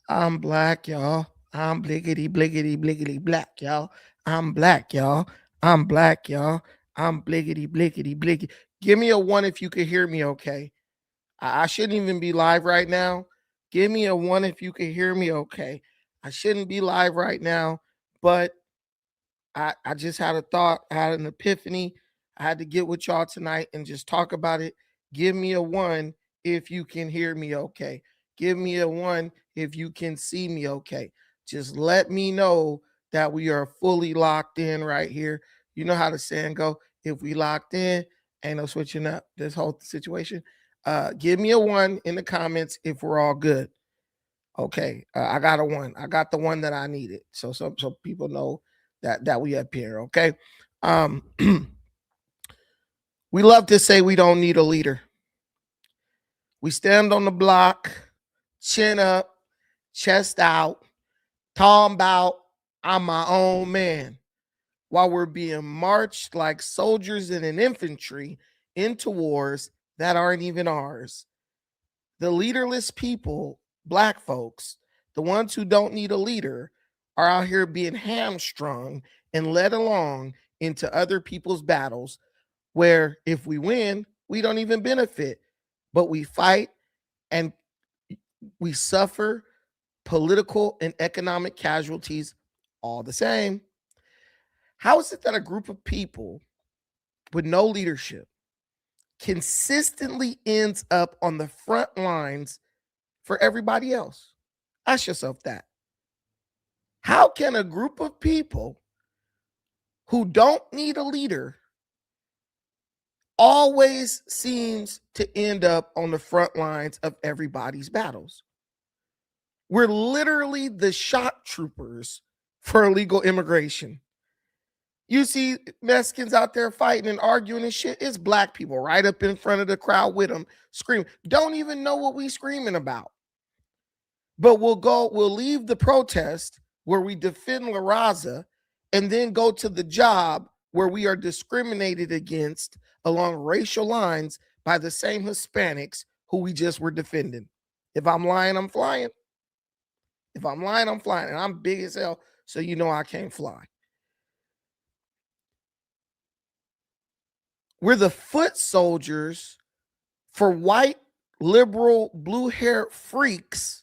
I'm black, y'all. I'm bliggity, bliggity, bliggity black, y'all. I'm black, y'all. I'm black, y'all. I'm bliggity, bliggity, bliggity. Give me a one if you can hear me okay. I shouldn't even be live right now. Give me a one if you can hear me okay. I shouldn't be live right now, but I just had a thought, I had an epiphany. I had to get with y'all tonight and just talk about it. Give me a one if you can hear me okay. Give me a one if you can see me okay. Just let me know that we are fully locked in right here. You know how the saying go, if we locked in, ain't no switching up this whole situation. Give me a one in the comments if we're all good. Okay, I got a one. I got the one that I needed. So people know that we up here. Okay, um, we love to say we don't need a leader. We stand on the block, chin up, chest out, talking about I'm my own man, while we're being marched like soldiers in an infantry into wars that aren't even ours. The leaderless people, black folks, the ones who don't need a leader, are out here being hamstrung and led along into other people's battles where if we win, we don't even benefit, but we fight and we suffer political and economic casualties all the same. How is it that a group of people with no leadership consistently ends up on the front lines for everybody else? Ask yourself that. How can a group of people who don't need a leader always seems to end up on the front lines of everybody's battles? We're literally the shock troopers for illegal immigration. You see Mexicans out there fighting and arguing and shit. It's black people right up in front of the crowd with them screaming. Don't even know what we screaming about. But we'll leave the protest where we defend La Raza and then go to the job where we are discriminated against along racial lines by the same Hispanics who we just were defending. If I'm lying, I'm flying. If I'm lying, I'm flying. And I'm big as hell, so you know I can't fly. We're the foot soldiers for white, liberal, blue hair freaks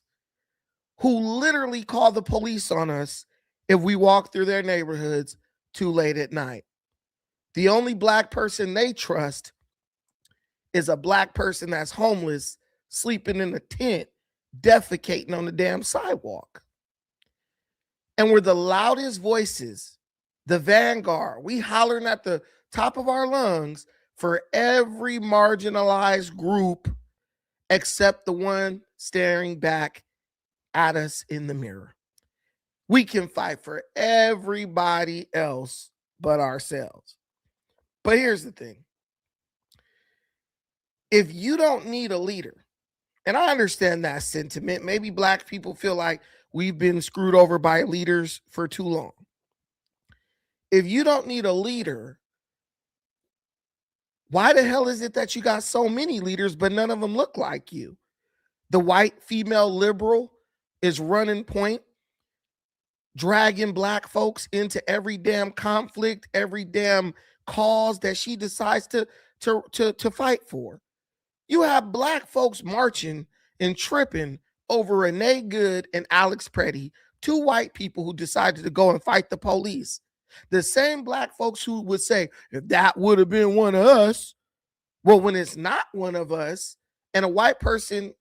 who literally call the police on us if we walk through their neighborhoods too late at night. The only black person they trust is a black person that's homeless, sleeping in a tent, defecating on the damn sidewalk. And we're the loudest voices, the vanguard. We hollering at the top of our lungs for every marginalized group except the one staring back at us in the mirror. We can fight for everybody else but ourselves. But here's the thing. If you don't need a leader, and I understand that sentiment, maybe black people feel like we've been screwed over by leaders for too long. If you don't need a leader, why the hell is it that you got so many leaders, but none of them look like you? The white female liberal is running point, dragging black folks into every damn conflict, every damn cause that she decides to fight for. You have black folks marching and tripping over Renee Good and Alex Preddy, two white people who decided to go and fight the police. The same black folks who would say, if that would have been one of us, well, when it's not one of us and a white person,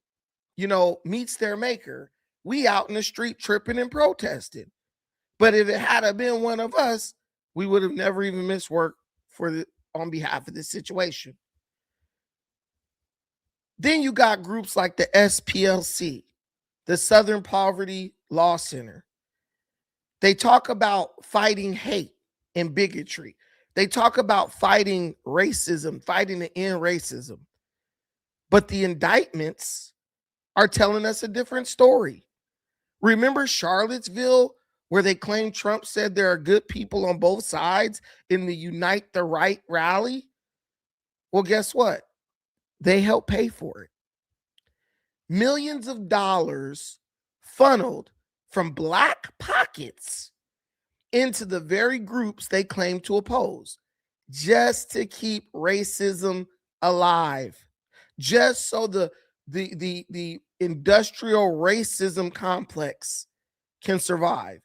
meets their maker, we out in the street tripping and protesting. But if it had been one of us, we would have never even missed work on behalf of this situation. Then you got groups like the SPLC, the Southern Poverty Law Center. They talk about fighting hate and bigotry. They talk about fighting racism, fighting to end racism. But the indictments are telling us a different story. Remember Charlottesville, where they claim Trump said there are good people on both sides in the Unite the Right rally? Well, guess what? They helped pay for it. Millions of dollars funneled from black pockets into the very groups they claim to oppose, just to keep racism alive, just so the industrial racism complex can survive.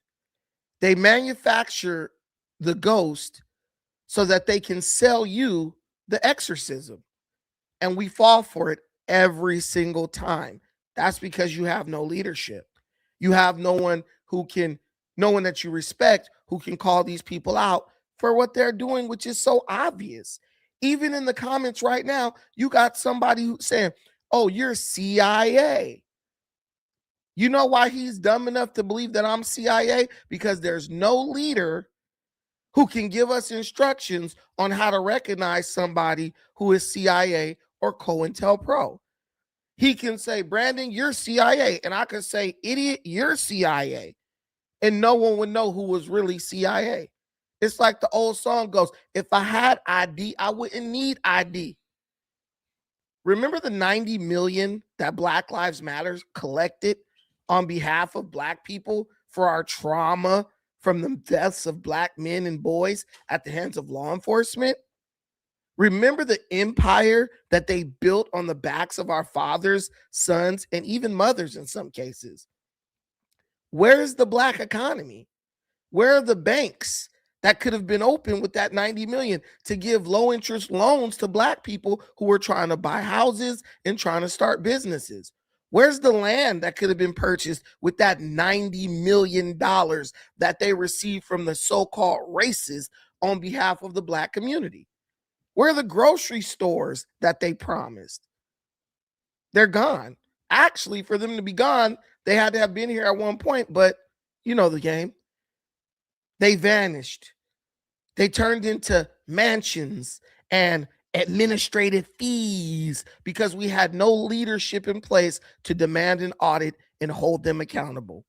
They manufacture the ghost so that they can sell you the exorcism, and we fall for it every single time. That's because you have no leadership. You have no one that you respect, who can call these people out for what they're doing, which is so obvious. Even in the comments right now, you got somebody who's saying, "Oh, you're CIA." You know why he's dumb enough to believe that I'm CIA? Because there's no leader who can give us instructions on how to recognize somebody who is CIA or COINTELPRO. He can say, "Brandon, you're CIA." And I can say, "Idiot, you're CIA." And no one would know who was really CIA. It's like the old song goes, "If I had ID, I wouldn't need ID." Remember the 90 million that Black Lives Matter collected on behalf of Black people for our trauma from the deaths of Black men and boys at the hands of law enforcement? Remember the empire that they built on the backs of our fathers, sons, and even mothers in some cases? Where is the Black economy? Where are the banks that could have been open with that 90 million to give low interest loans to Black people who were trying to buy houses and trying to start businesses? Where's the land that could have been purchased with that $90 million that they received from the so-called racists on behalf of the Black community? Where are the grocery stores that they promised? They're gone. Actually, for them to be gone, they had to have been here at one point, but you know the game. They vanished. They turned into mansions and administrative fees because we had no leadership in place to demand an audit and hold them accountable.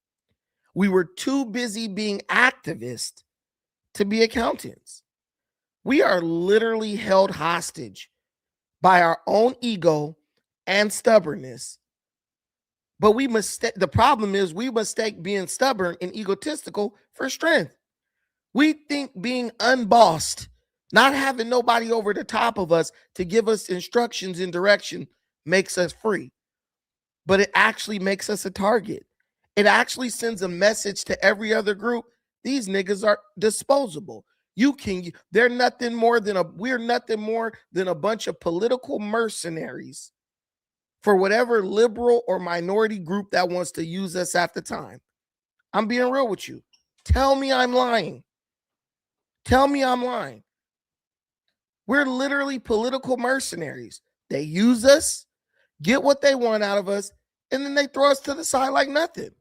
We were too busy being activists to be accountants. We are literally held hostage by our own ego and stubbornness. But the problem is we mistake being stubborn and egotistical for strength. We think being unbossed, not having nobody over the top of us to give us instructions and direction, makes us free. But it actually makes us a target. It actually sends a message to every other group. These niggas are disposable. We're nothing more than a bunch of political mercenaries for whatever liberal or minority group that wants to use us at the time. I'm being real with you. Tell me I'm lying. Tell me I'm lying. We're literally political mercenaries. They use us, get what they want out of us, and then they throw us to the side like nothing.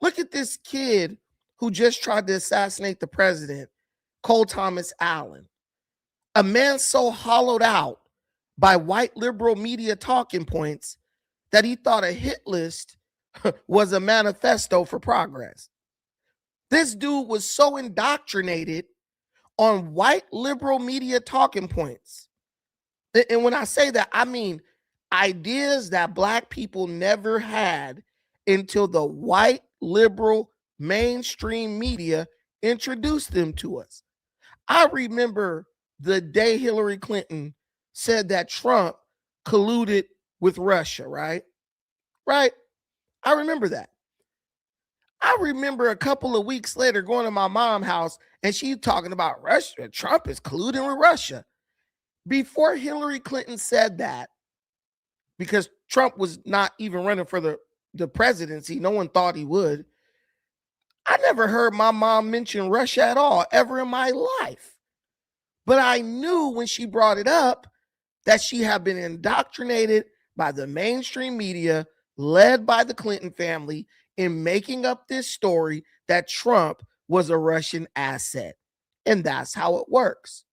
Look at this kid who just tried to assassinate the president, Cole Thomas Allen. A man so hollowed out by white liberal media talking points that he thought a hit list was a manifesto for progress. This dude was so indoctrinated on white liberal media talking points. And when I say that, I mean ideas that Black people never had until the white liberal mainstream media introduced them to us. I remember the day Hillary Clinton said that Trump colluded with Russia, right? Right? I remember that. I remember a couple of weeks later going to my mom's house and she talking about Russia. Trump is colluding with Russia. Before Hillary Clinton said that, because Trump was not even running for the presidency, no one thought he would. I never heard my mom mention Russia at all, ever in my life. But I knew when she brought it up that she had been indoctrinated by the mainstream media, led by the Clinton family, in making up this story that Trump was a Russian asset. And that's how it works.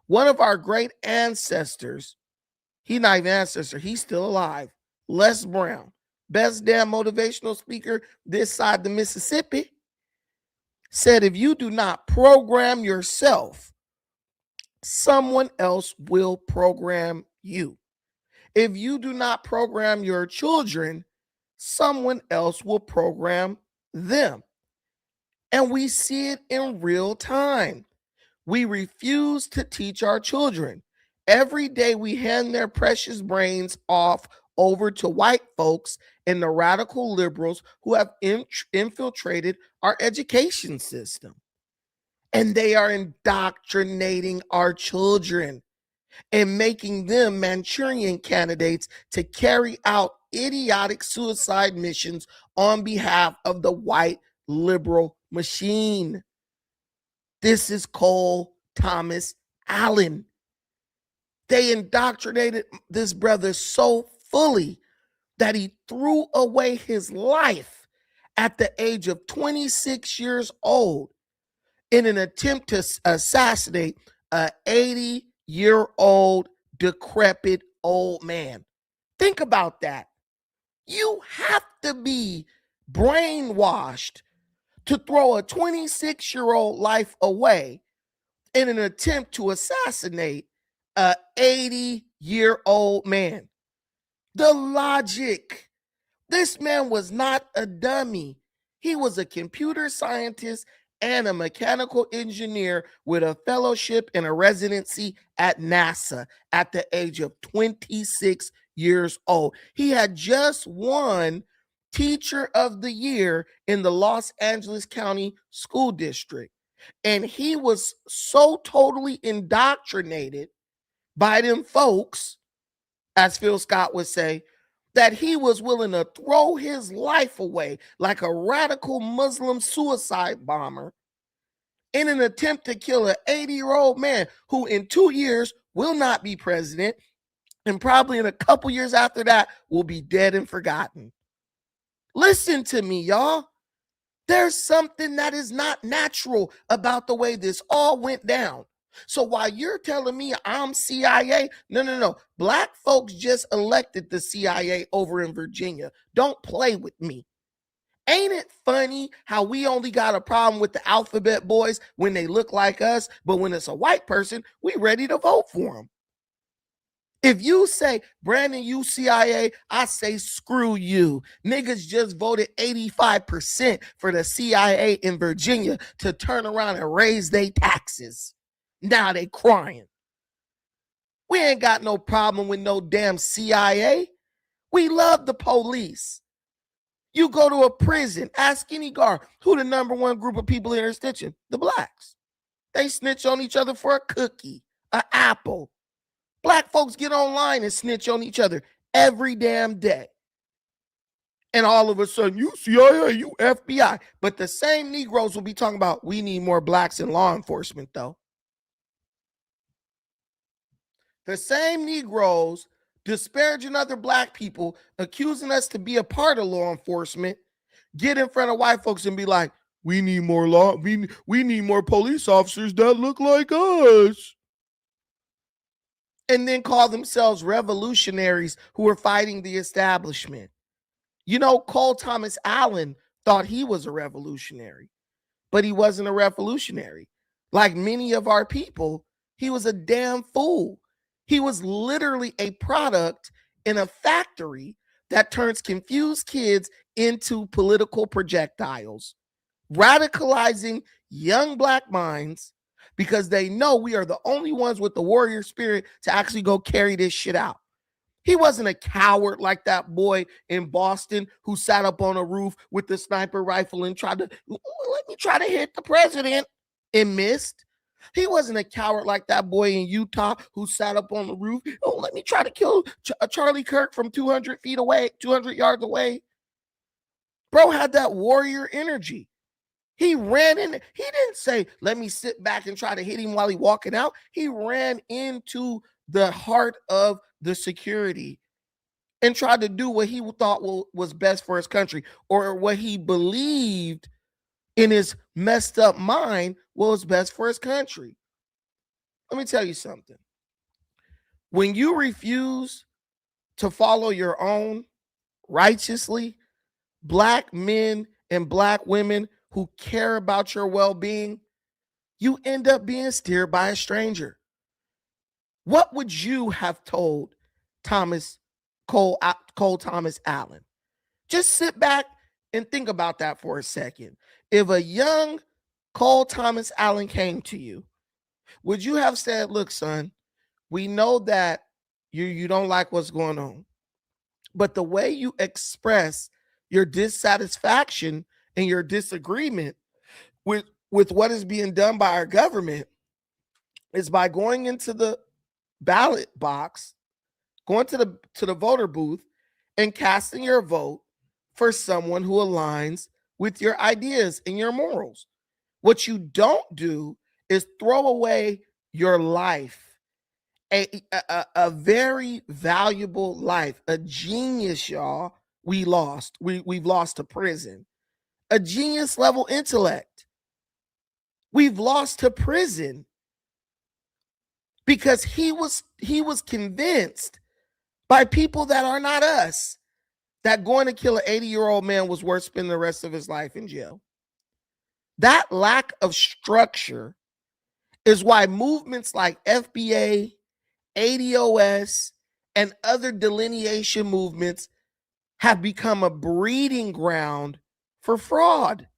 One of our great ancestors, he's not even ancestor, he's still alive, Les Brown, best damn motivational speaker this side the Mississippi, said if you do not program yourself, someone else will program you. If you do not program your children, someone else will program them. And we see it in real time. We refuse to teach our children. Every day we hand their precious brains off over to white folks and the radical liberals who have infiltrated our education system. And they are indoctrinating our children and making them Manchurian candidates to carry out idiotic suicide missions on behalf of the white liberal machine. This is Cole Thomas Allen. They indoctrinated this brother so fully that he threw away his life at the age of 26 years old in an attempt to assassinate a 80-year-old decrepit old man. Think about that. You have to be brainwashed to throw a 26-year-old life away in an attempt to assassinate a 80-year-old man. The logic. This man was not a dummy. He was a computer scientist and a mechanical engineer with a fellowship and a residency at NASA at the age of 26 years old. He had just won Teacher of the Year in the Los Angeles County School District. And he was so totally indoctrinated by them folks, as Phil Scott would say, that he was willing to throw his life away like a radical Muslim suicide bomber in an attempt to kill an 80-year-old man who in 2 years will not be president, and probably in a couple years after that will be dead and forgotten. Listen to me, y'all. There's something that is not natural about the way this all went down. So while you're telling me I'm CIA, no. Black folks just elected the CIA over in Virginia. Don't play with me. Ain't it funny how we only got a problem with the alphabet boys when they look like us, but when it's a white person, we ready to vote for them? If you say, Brandon, you CIA, I say, screw you. Niggas just voted 85% for the CIA in Virginia to turn around and raise their taxes. Now they crying. We ain't got no problem with no damn CIA. We love the police. You go to a prison, ask any guard who the number one group of people in there snitching? The blacks. They snitch on each other for a cookie, an apple. Black folks get online and snitch on each other every damn day. And all of a sudden, you CIA, you FBI. But the same Negroes will be talking about, we need more blacks in law enforcement, though. The same Negroes disparaging other black people, accusing us to be a part of law enforcement, get in front of white folks and be like, we need more law, we need more police officers that look like us. And then call themselves revolutionaries who are fighting the establishment. You know, Cole Thomas Allen thought he was a revolutionary, but he wasn't a revolutionary. Like many of our people, he was a damn fool. He was literally a product in a factory that turns confused kids into political projectiles, radicalizing young black minds because they know we are the only ones with the warrior spirit to actually go carry this shit out. He wasn't a coward like that boy in Boston who sat up on a roof with the sniper rifle and tried to, let me try to hit the president and missed. He wasn't a coward like that boy in Utah who sat up on the roof. Oh, let me try to kill Charlie Kirk from 200 feet away, 200 yards away. Bro had that warrior energy. He ran in. He didn't say, let me sit back and try to hit him while he's walking out. He ran into the heart of the security and tried to do what he thought was best for his country, or what he believed in his messed up mind was best for his country. Let me tell you something. When you refuse to follow your own righteously, black men and black women who care about your well-being, you end up being steered by a stranger. What would you have told Cole Thomas Allen? Just sit back and think about that for a second. If a young Cole Thomas Allen came to you, would you have said, look, son, we know that you don't like what's going on, but the way you express your dissatisfaction and your disagreement with what is being done by our government is by going into the ballot box, going to the voter booth and casting your vote for someone who aligns with your ideas and your morals. What you don't do is throw away your life, a very valuable life, a genius, y'all. We've lost to prison, a genius level intellect. We've lost to prison because he was convinced by people that are not us that going to kill an 80-year-old man was worth spending the rest of his life in jail. That lack of structure is why movements like FBA, ADOS, and other delineation movements have become a breeding ground for fraud.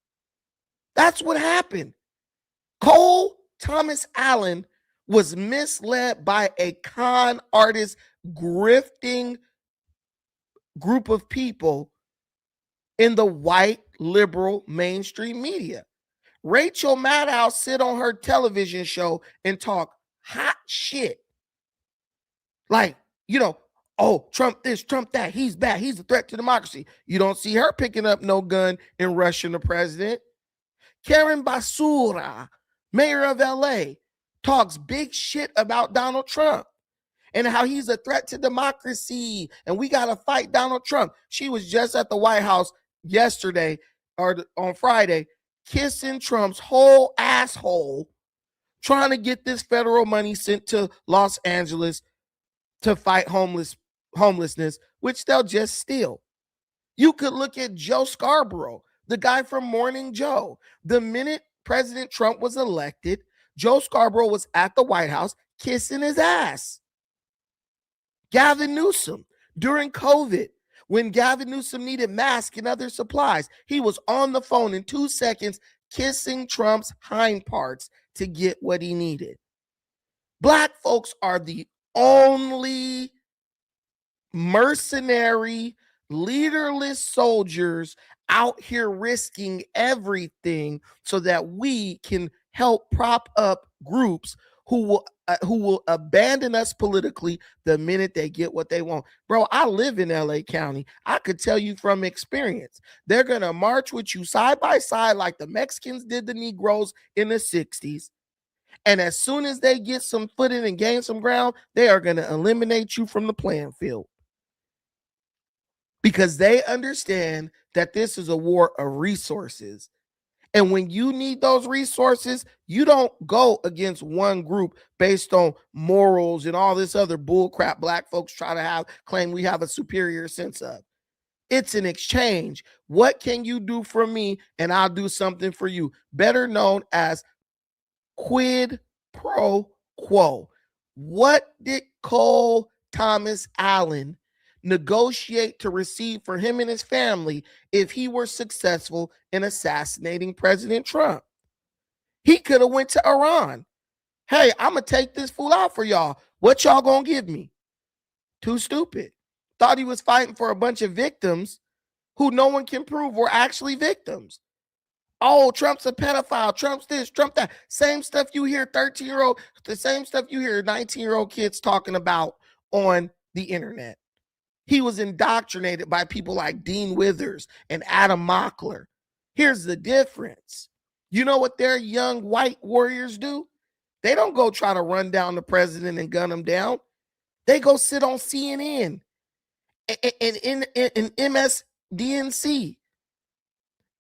That's what happened. Cole Thomas Allen was misled by a con artist grifting group of people in the white liberal mainstream media. Rachel Maddow sit on her television show and talk hot shit. Like, oh, Trump this, Trump that, he's bad, he's a threat to democracy. You don't see her picking up no gun and rushing the president. Karen Basura, mayor of LA, talks big shit about Donald Trump and how he's a threat to democracy and we got to fight Donald Trump. She was just at the White House yesterday or on Friday, kissing Trump's whole asshole, trying to get this federal money sent to Los Angeles to fight homelessness, which they'll just steal. You could look at Joe Scarborough, the guy from Morning Joe. The minute President Trump was elected, Joe Scarborough was at the White House kissing his ass. Gavin Newsom, during COVID, when Gavin Newsom needed masks and other supplies, he was on the phone in 2 seconds kissing Trump's hind parts to get what he needed. Black folks are the only mercenary, leaderless soldiers out here risking everything so that we can help prop up groups who will abandon us politically the minute they get what they want. Bro, I live in LA County. I could tell you from experience, they're going to march with you side by side like the Mexicans did the Negroes in the 60s. And as soon as they get some footing and gain some ground, they are going to eliminate you from the playing field. Because they understand that this is a war of resources. And when you need those resources, you don't go against one group based on morals and all this other bullcrap black folks try to claim we have a superior sense of. It's an exchange. What can you do for me and I'll do something for you? Better known as quid pro quo. What did Cole Thomas Allen negotiate to receive for him and his family if he were successful in assassinating President Trump? He could have went to Iran. Hey, I'm going to take this fool out for y'all. What y'all going to give me? Too stupid. Thought he was fighting for a bunch of victims who no one can prove were actually victims. Oh, Trump's a pedophile. Trump's this, Trump that. Same stuff you hear 13-year-old, the same stuff you hear 19-year-old kids talking about on the internet. He was indoctrinated by people like Dean Withers and Adam Mockler. Here's the difference. You know what their young white warriors do? They don't go try to run down the president and gun him down. They go sit on CNN and in MSDNC,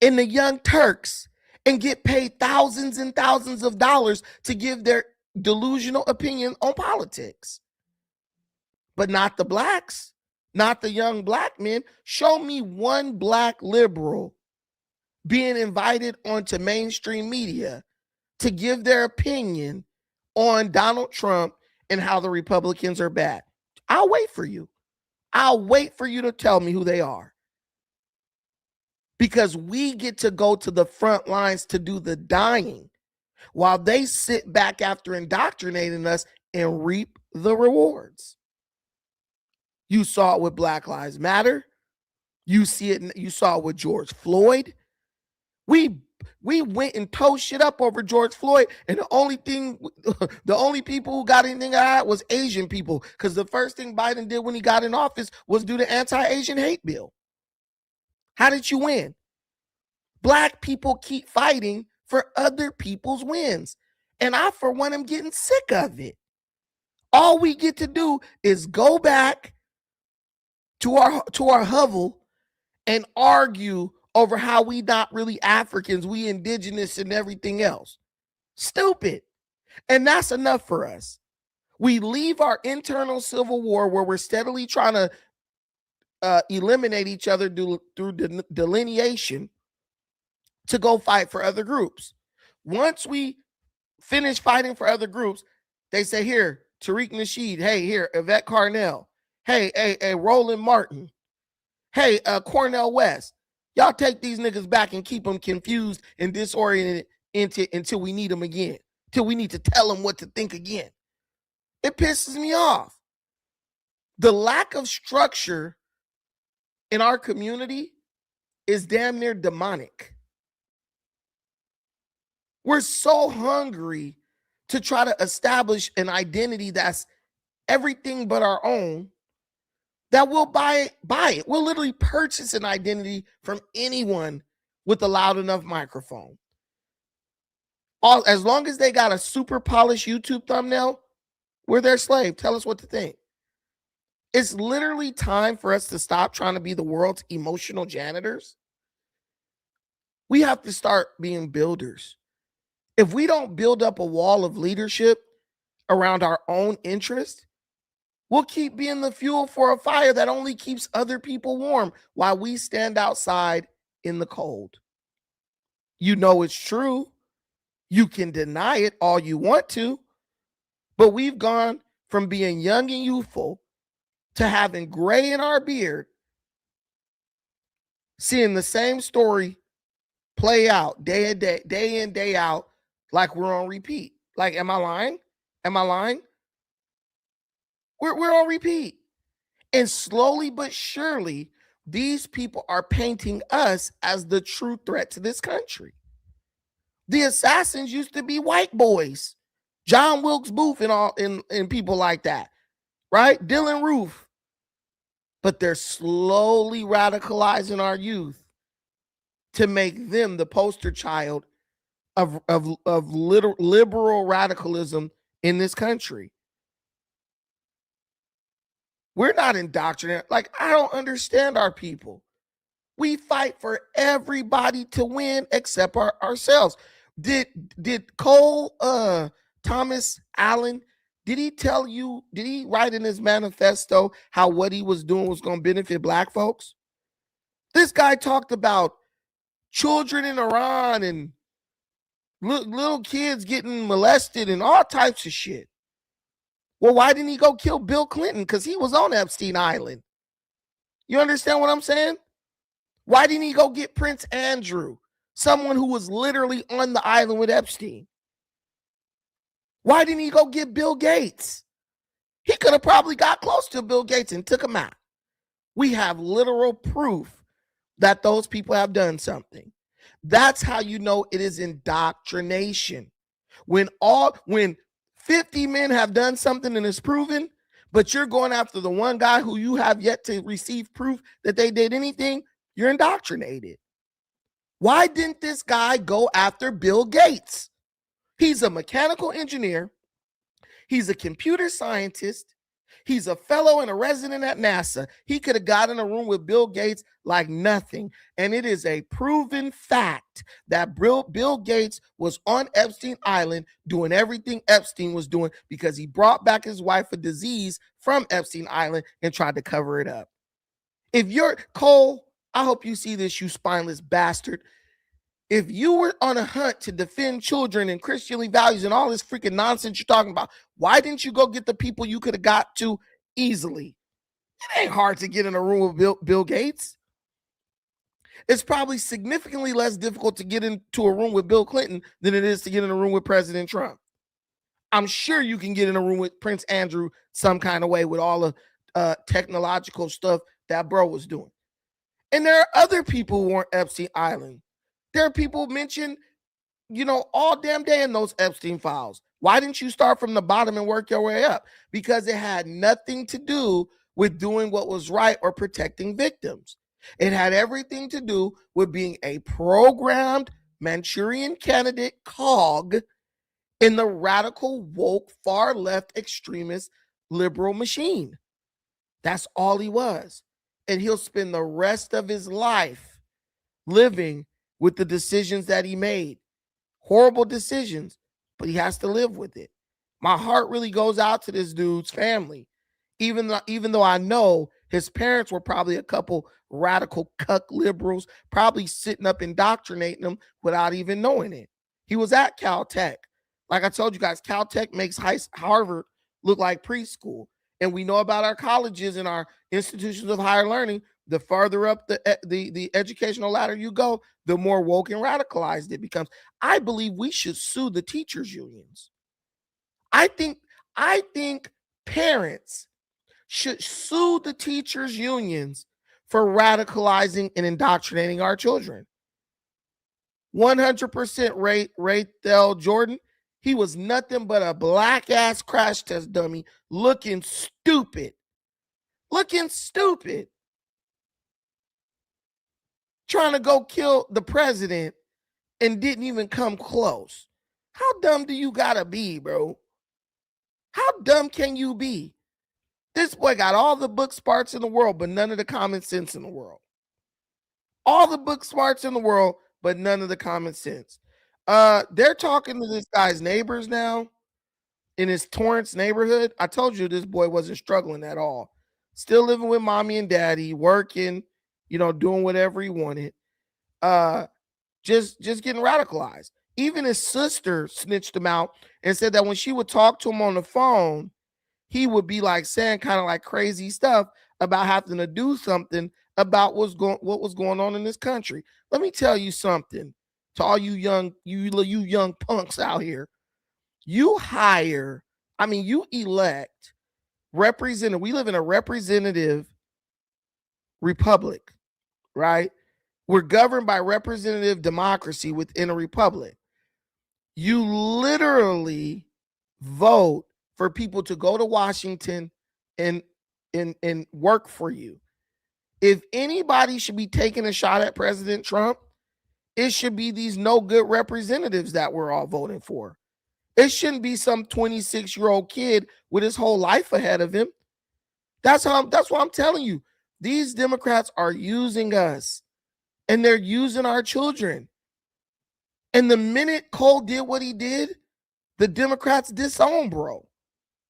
in the Young Turks, and get paid thousands and thousands of dollars to give their delusional opinion on politics. But not the blacks. Not the young black men. Show me one black liberal being invited onto mainstream media to give their opinion on Donald Trump and how the Republicans are bad. I'll wait for you. I'll wait for you to tell me who they are. because we get to go to the front lines to do the dying while they sit back after indoctrinating us and reap the rewards. You saw it with Black Lives Matter. You saw it with George Floyd. We went and tore shit up over George Floyd, and the only people who got anything out of that was Asian people, because the first thing Biden did when he got in office was do the anti-Asian hate bill. How did you win? Black people keep fighting for other people's wins, and I, for one, am getting sick of it. All we get to do is go back to our hovel and argue over how we not really Africans, we indigenous and everything else. Stupid. And that's enough for us. We leave our internal civil war where we're steadily trying to eliminate each other through delineation to go fight for other groups. Once we finish fighting for other groups, they say, here, Tariq Nasheed, hey, here, Yvette Carnell, hey, Roland Martin, hey, Cornel West. Y'all take these niggas back and keep them confused and disoriented until we need them again, till we need to tell them what to think again. It pisses me off. The lack of structure in our community is damn near demonic. We're so hungry to try to establish an identity that's everything but our own that we'll buy it. We'll literally purchase an identity from anyone with a loud enough microphone. As long as they got a super polished YouTube thumbnail, we're their slave. Tell us what to think. It's literally time for us to stop trying to be the world's emotional janitors. We have to start being builders. If we don't build up a wall of leadership around our own interest, we'll keep being the fuel for a fire that only keeps other people warm while we stand outside in the cold. You know it's true. You can deny it all you want to, but we've gone from being young and youthful to having gray in our beard, seeing the same story play out day in, day out, like we're on repeat. Like, am I lying? Am I lying? We're on repeat. And slowly but surely, these people are painting us as the true threat to this country. The assassins used to be white boys. John Wilkes Booth and people like that, right? Dylan Roof. But they're slowly radicalizing our youth to make them the poster child of liberal radicalism in this country. We're not indoctrinated. Like, I don't understand our people. We fight for everybody to win except ourselves. Did Cole Thomas Allen, did he write in his manifesto how what he was doing was going to benefit black folks? This guy talked about children in Iran and little kids getting molested and all types of shit. Well, why didn't he go kill Bill Clinton? Because he was on Epstein Island. You understand what I'm saying? Why didn't he go get Prince Andrew, someone who was literally on the island with Epstein? Why didn't he go get Bill Gates? He could have probably got close to Bill Gates and took him out. We have literal proof that those people have done something. That's how you know it is indoctrination. When 50 men have done something and it's proven, but you're going after the one guy who you have yet to receive proof that they did anything, you're indoctrinated. Why didn't this guy go after Bill Gates? He's a mechanical engineer. He's a computer scientist. He's a fellow and a resident at NASA. He could have got in a room with Bill Gates like nothing. And it is a proven fact that Bill Gates was on Epstein Island doing everything Epstein was doing because he brought back his wife a disease from Epstein Island and tried to cover it up. If you're Cole, I hope you see this, you spineless bastard. If you were on a hunt to defend children and Christianly values and all this freaking nonsense you're talking about, why didn't you go get the people you could have got to easily? It ain't hard to get in a room with Bill Gates. It's probably significantly less difficult to get into a room with Bill Clinton than it is to get in a room with President Trump. I'm sure you can get in a room with Prince Andrew some kind of way with all the technological stuff that bro was doing. And there are other people who weren't Epstein Island. There are people mentioned, all damn day in those Epstein files. Why didn't you start from the bottom and work your way up? Because it had nothing to do with doing what was right or protecting victims. It had everything to do with being a programmed Manchurian candidate cog in the radical, woke, far left extremist liberal machine. That's all he was. And he'll spend the rest of his life living with the decisions that he made. Horrible decisions, but he has to live with it. My heart really goes out to this dude's family, even though I know his parents were probably a couple radical cuck liberals, probably sitting up indoctrinating him without even knowing it. He was at Caltech. Like I told you guys, Caltech makes Harvard look like preschool. And we know about our colleges and our institutions of higher learning. The farther up the educational ladder you go, the more woke and radicalized it becomes. I believe we should sue the teachers unions. I think parents should sue the teachers unions for radicalizing and indoctrinating our children. 100% Ray Thel Jordan. He was nothing but a black ass crash test dummy looking stupid. Trying to go kill the president and didn't even come close. How dumb do you gotta be, bro? How dumb can you be? This boy got all the book smarts in the world, but none of the common sense in the world. All the book smarts in the world, but none of the common sense. They're talking to this guy's neighbors now in his Torrance neighborhood. I told you this boy wasn't struggling at all. Still living with mommy and daddy, working, doing whatever he wanted. Just getting radicalized. Even his sister snitched him out and said that when she would talk to him on the phone, he would be like saying kind of like crazy stuff about having to do something about what was going on in this country. Let me tell you something to all you young punks out here. You elect representative. We live in a representative republic, right? We're governed by representative democracy within a republic. You literally vote for people to go to Washington and work for you. If anybody should be taking a shot at President Trump, it should be these no good representatives that we're all voting for. It shouldn't be some 26-year-old kid with his whole life ahead of him. That's what I'm telling you. These Democrats are using us, and they're using our children. And the minute Cole did what he did, the Democrats disown bro.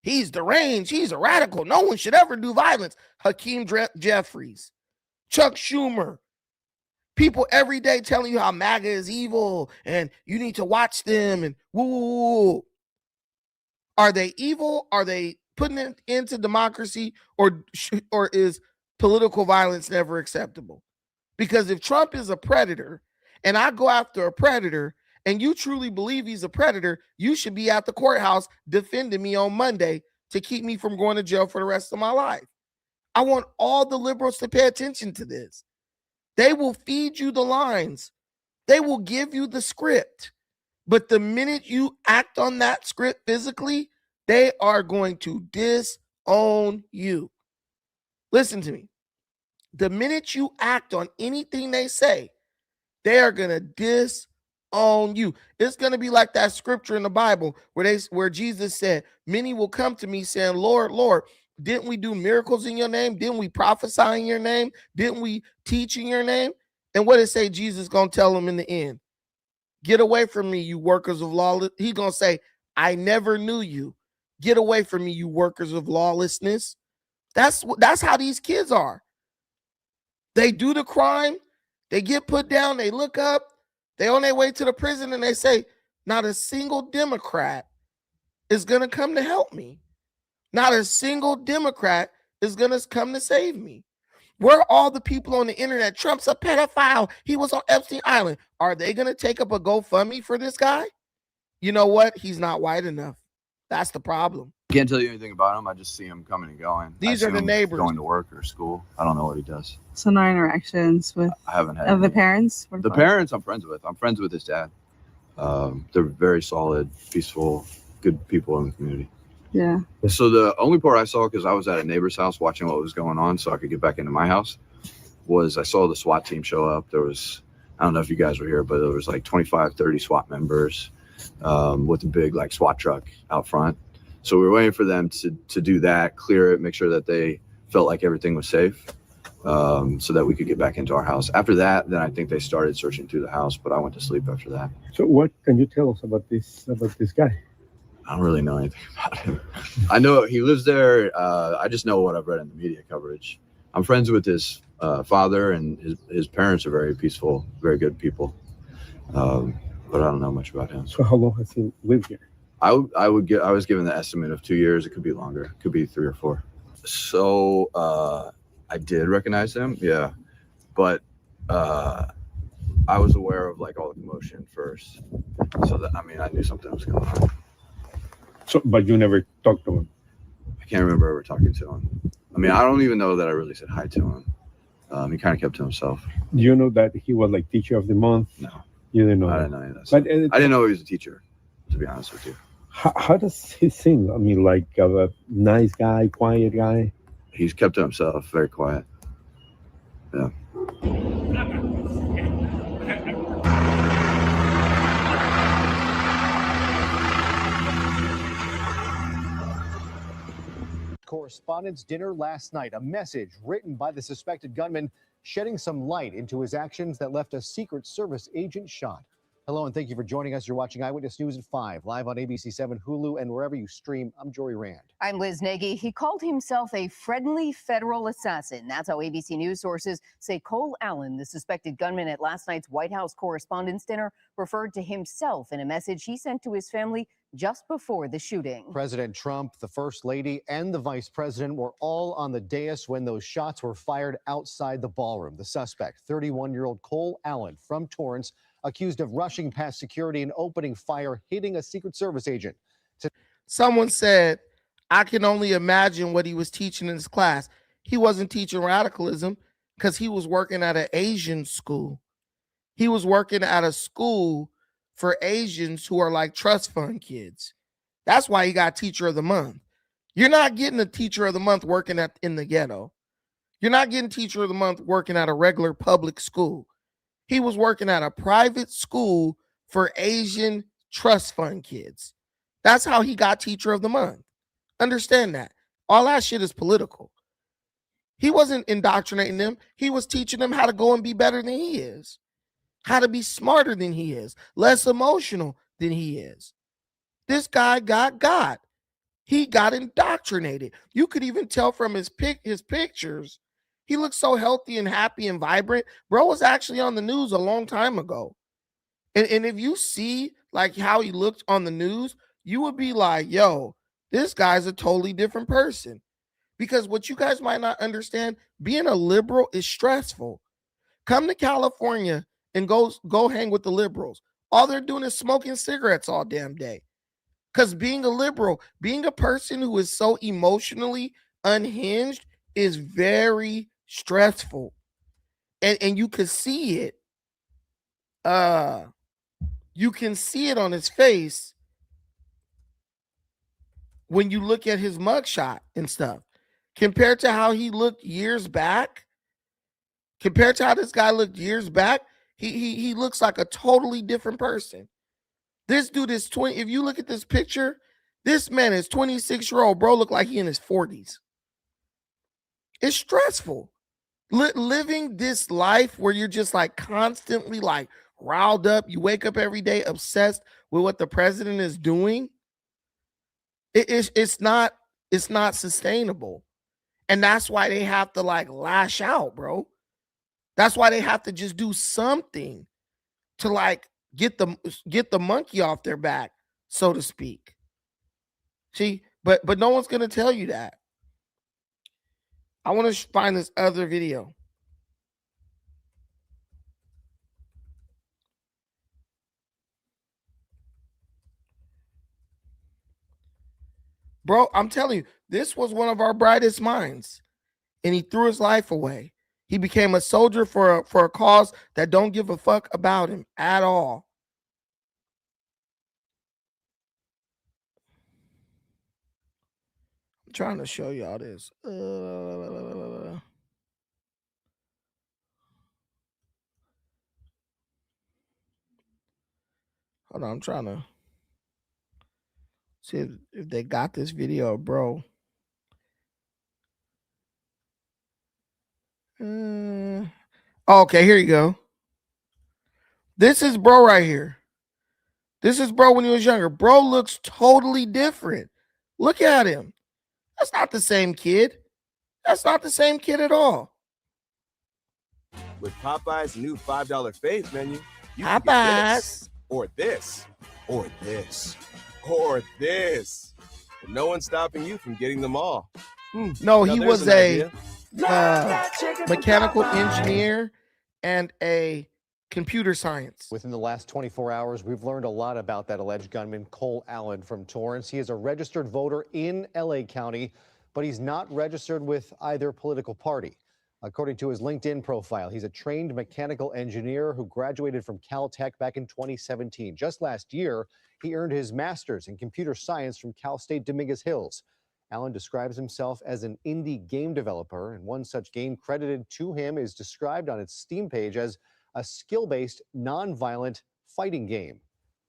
He's deranged. He's a radical. No one should ever do violence. Hakeem Jeffries, Chuck Schumer, people every day telling you how MAGA is evil and you need to watch them and woo. Are they evil? Are they putting it into democracy, or is political violence never acceptable? Because if Trump is a predator and I go after a predator and you truly believe he's a predator, you should be at the courthouse defending me on Monday to keep me from going to jail for the rest of my life. I want all the liberals to pay attention to this. They will feed you the lines. They will give you the script. But the minute you act on that script physically, they are going to disown you. Listen to me. The minute you act on anything they say, they are going to disown you. It's going to be like that scripture in the Bible where Jesus said, many will come to me saying, Lord, Lord, didn't we do miracles in your name? Didn't we prophesy in your name? Didn't we teach in your name? And what did it say Jesus going to tell them in the end? Get away from me, you workers of lawlessness. He's going to say, I never knew you. Get away from me, you workers of lawlessness. That's how these kids are. They do the crime. They get put down. They look up. They on their way to the prison and they say, not a single Democrat is going to come to help me. Not a single Democrat is going to come to save me. Where are all the people on the internet? Trump's a pedophile. He was on Epstein Island. Are they going to take up a GoFundMe for this guy? You know what? He's not white enough. That's the problem. Can't tell you anything about him. I just see him coming and going. These are the neighbors going to work or school. I don't know what he does. So no interactions with I haven't had the parents? The parents I'm friends with. I'm friends with his dad. They're very solid, peaceful, good people in the community. Yeah. So the only part I saw, because I was at a neighbor's house watching what was going on so I could get back into my house, was I saw the SWAT team show up. There was, I don't know if you guys were here, but there was like 25, 30 SWAT members with a big like SWAT truck out front. So we were waiting for them to do that, clear it, make sure that they felt like everything was safe, so that we could get back into our house. After that, then I think they started searching through the house, but I went to sleep after that. So what can you tell us about this guy? I don't really know anything about him. I know he lives there. I just know what I've read in the media coverage. I'm friends with his father, and his parents are very peaceful, very good people. But I don't know much about him. So how long has he lived here? I was given the estimate of 2 years. It could be longer. It could be 3 or 4. So I did recognize him, yeah, but I was aware of like all the commotion first, so that I knew something was going on. So, but you never talked to him? I can't remember ever talking to him. I don't even know that I really said hi to him. He kind of kept to himself. Do you know that he was like teacher of the month? No. You didn't know I that? didn't know any of that. But, I didn't know he was a teacher, to be honest with you. How does he seem? Like a nice guy, quiet guy? He's kept to himself, very quiet. Yeah. Correspondents' dinner last night, a message written by the suspected gunman shedding some light into his actions that left a Secret Service agent shot. Hello, and thank you for joining us. You're watching Eyewitness News at 5, live on ABC 7, Hulu, and wherever you stream. I'm Jory Rand. I'm Liz Nagy. He called himself a friendly federal assassin. That's how ABC News sources say Cole Allen, the suspected gunman at last night's White House Correspondents' Dinner, referred to himself in a message he sent to his family just before the shooting. President Trump, the First Lady, and the Vice President were all on the dais when those shots were fired outside the ballroom. The suspect, 31-year-old Cole Allen from Torrance, accused of rushing past security and opening fire, hitting a Secret Service agent. Someone said, I can only imagine what he was teaching in his class. He wasn't teaching radicalism because he was working at an Asian school. He was working at a school for Asians who are like trust fund kids. That's why he got Teacher of the Month. You're not getting a Teacher of the Month working in the ghetto. You're not getting Teacher of the Month working at a regular public school. He was working at a private school for Asian trust fund kids. That's how he got Teacher of the Month. Understand that. All that shit is political. He wasn't indoctrinating them. He was teaching them how to go and be better than he is, how to be smarter than he is, less emotional than he is. This guy got. He got indoctrinated. You could even tell from his pictures. He looks so healthy and happy and vibrant. Bro was actually on the news a long time ago. And if you see like how he looked on the news, you would be like, yo, this guy's a totally different person. Because what you guys might not understand, being a liberal is stressful. Come to California and go hang with the liberals. All they're doing is smoking cigarettes all damn day. Because being a liberal, being a person who is so emotionally unhinged is very stressful. And you can see it. You can see it on his face when you look at his mugshot and stuff. Compared to how he looked years back, compared to how this guy looked years back, he looks like a totally different person. This dude is 20. If you look at this picture, this man is 26-year-old bro, look like he in his 40s. It's stressful. Living this life where you're just like constantly like riled up. You wake up every day obsessed with what the president is doing. It's not sustainable. And that's why they have to like lash out, bro. That's why they have to just do something to like get the monkey off their back, so to speak. See, but no one's gonna tell you that. I want to find this other video. Bro, I'm telling you, this was one of our brightest minds, and he threw his life away. He became a soldier for a cause that don't give a fuck about him at all. I'm trying to show y'all this. Hold on, I'm trying to see if they got this video, bro. Okay, here you go. This is bro right here. This is bro when he was younger. Bro looks totally different. Look at him. That's not the same kid. That's not the same kid at all. With Popeye's new $5 faves menu, you can get this, or this, or this, or this. But no one's stopping you from getting them all. No, he was a mechanical engineer and a computer science. Within the last 24 hours, we've learned a lot about that alleged gunman, Cole Allen from Torrance. He is a registered voter in LA County, but he's not registered with either political party. According to his LinkedIn profile, he's a trained mechanical engineer who graduated from Caltech back in 2017. Just last year, he earned his master's in computer science from Cal State Dominguez Hills. Allen describes himself as an indie game developer, and one such game credited to him is described on its Steam page as a skill-based, non-violent fighting game.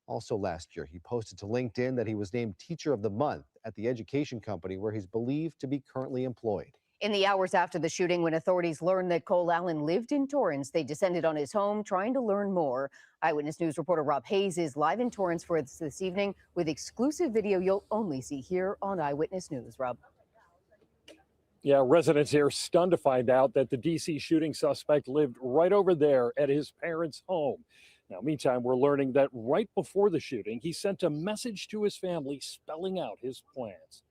Also last year, he posted to LinkedIn that he was named Teacher of the Month at the education company where he's believed to be currently employed. In the hours after the shooting, when authorities learned that Cole Allen lived in Torrance, they descended on his home trying to learn more. Eyewitness News reporter Rob Hayes is live in Torrance for us this evening with exclusive video you'll only see here on Eyewitness News. Rob. Yeah, residents here stunned to find out that the D.C. shooting suspect lived right over there at his parents' home. Now, meantime, we're learning that right before the shooting, he sent a message to his family spelling out his plans.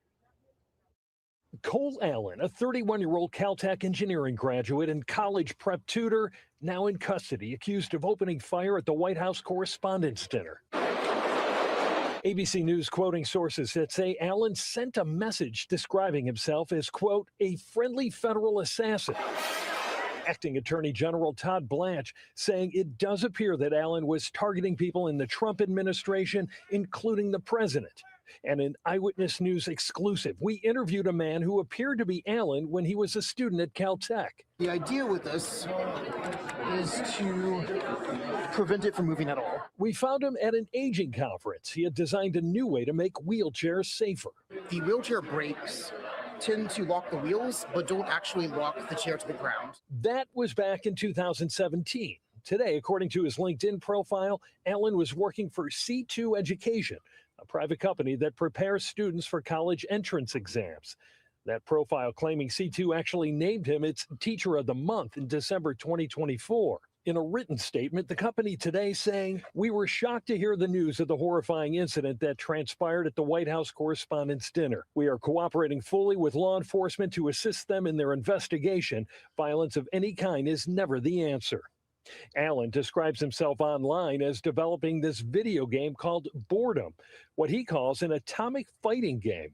Cole Allen, a 31-year-old Caltech engineering graduate and college prep tutor, now in custody, accused of opening fire at the White House Correspondents' Dinner. ABC News quoting sources that say Allen sent a message describing himself as, quote, a friendly federal assassin. Acting Attorney General Todd Blanche saying it does appear that Allen was targeting people in the Trump administration, including the president. And an Eyewitness News exclusive, we interviewed a man who appeared to be Allen when he was a student at Caltech. The idea with this is to prevent it from moving at all. We found him at an aging conference. He had designed a new way to make wheelchairs safer. The wheelchair brakes tend to lock the wheels, but don't actually lock the chair to the ground. That was back in 2017. Today, according to his LinkedIn profile, Allen was working for C2 Education, a private company that prepares students for college entrance exams. That profile claiming C2 actually named him its Teacher of the Month in December 2024. In a written statement, the company today saying, we were shocked to hear the news of the horrifying incident that transpired at the White House Correspondents' Dinner. We are cooperating fully with law enforcement to assist them in their investigation. Violence of any kind is never the answer. Allen describes himself online as developing this video game called Boredom, what he calls an atomic fighting game.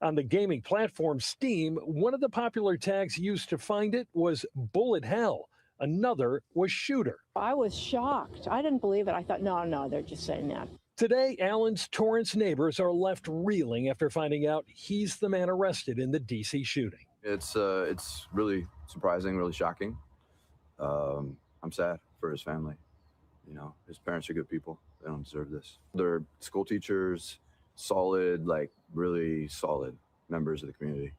On the gaming platform Steam, one of the popular tags used to find it was Bullet Hell. Another was Shooter. I was shocked. I didn't believe it. I thought, no, they're just saying that. Today, Allen's Torrance neighbors are left reeling after finding out he's the man arrested in the D.C. shooting. It's really surprising, really shocking. I'm sad for his family. You know, his parents are good people. They don't deserve this. They're school teachers, solid, like really solid members of the community.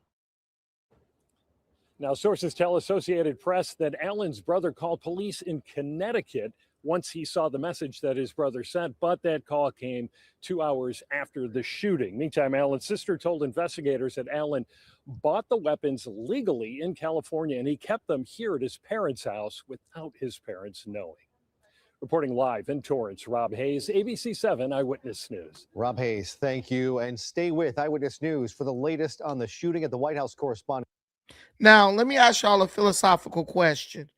Now, sources tell Associated Press that Allen's brother called police in Connecticut once he saw the message that his brother sent, but that call came 2 hours after the shooting. Meantime, Allen's sister told investigators that Allen bought the weapons legally in California and he kept them here at his parents' house without his parents knowing. Reporting live in Torrance, Rob Hayes, ABC 7 Eyewitness News. Rob Hayes, thank you. And stay with Eyewitness News for the latest on the shooting at the White House Correspondents' Now, let me ask y'all a philosophical question.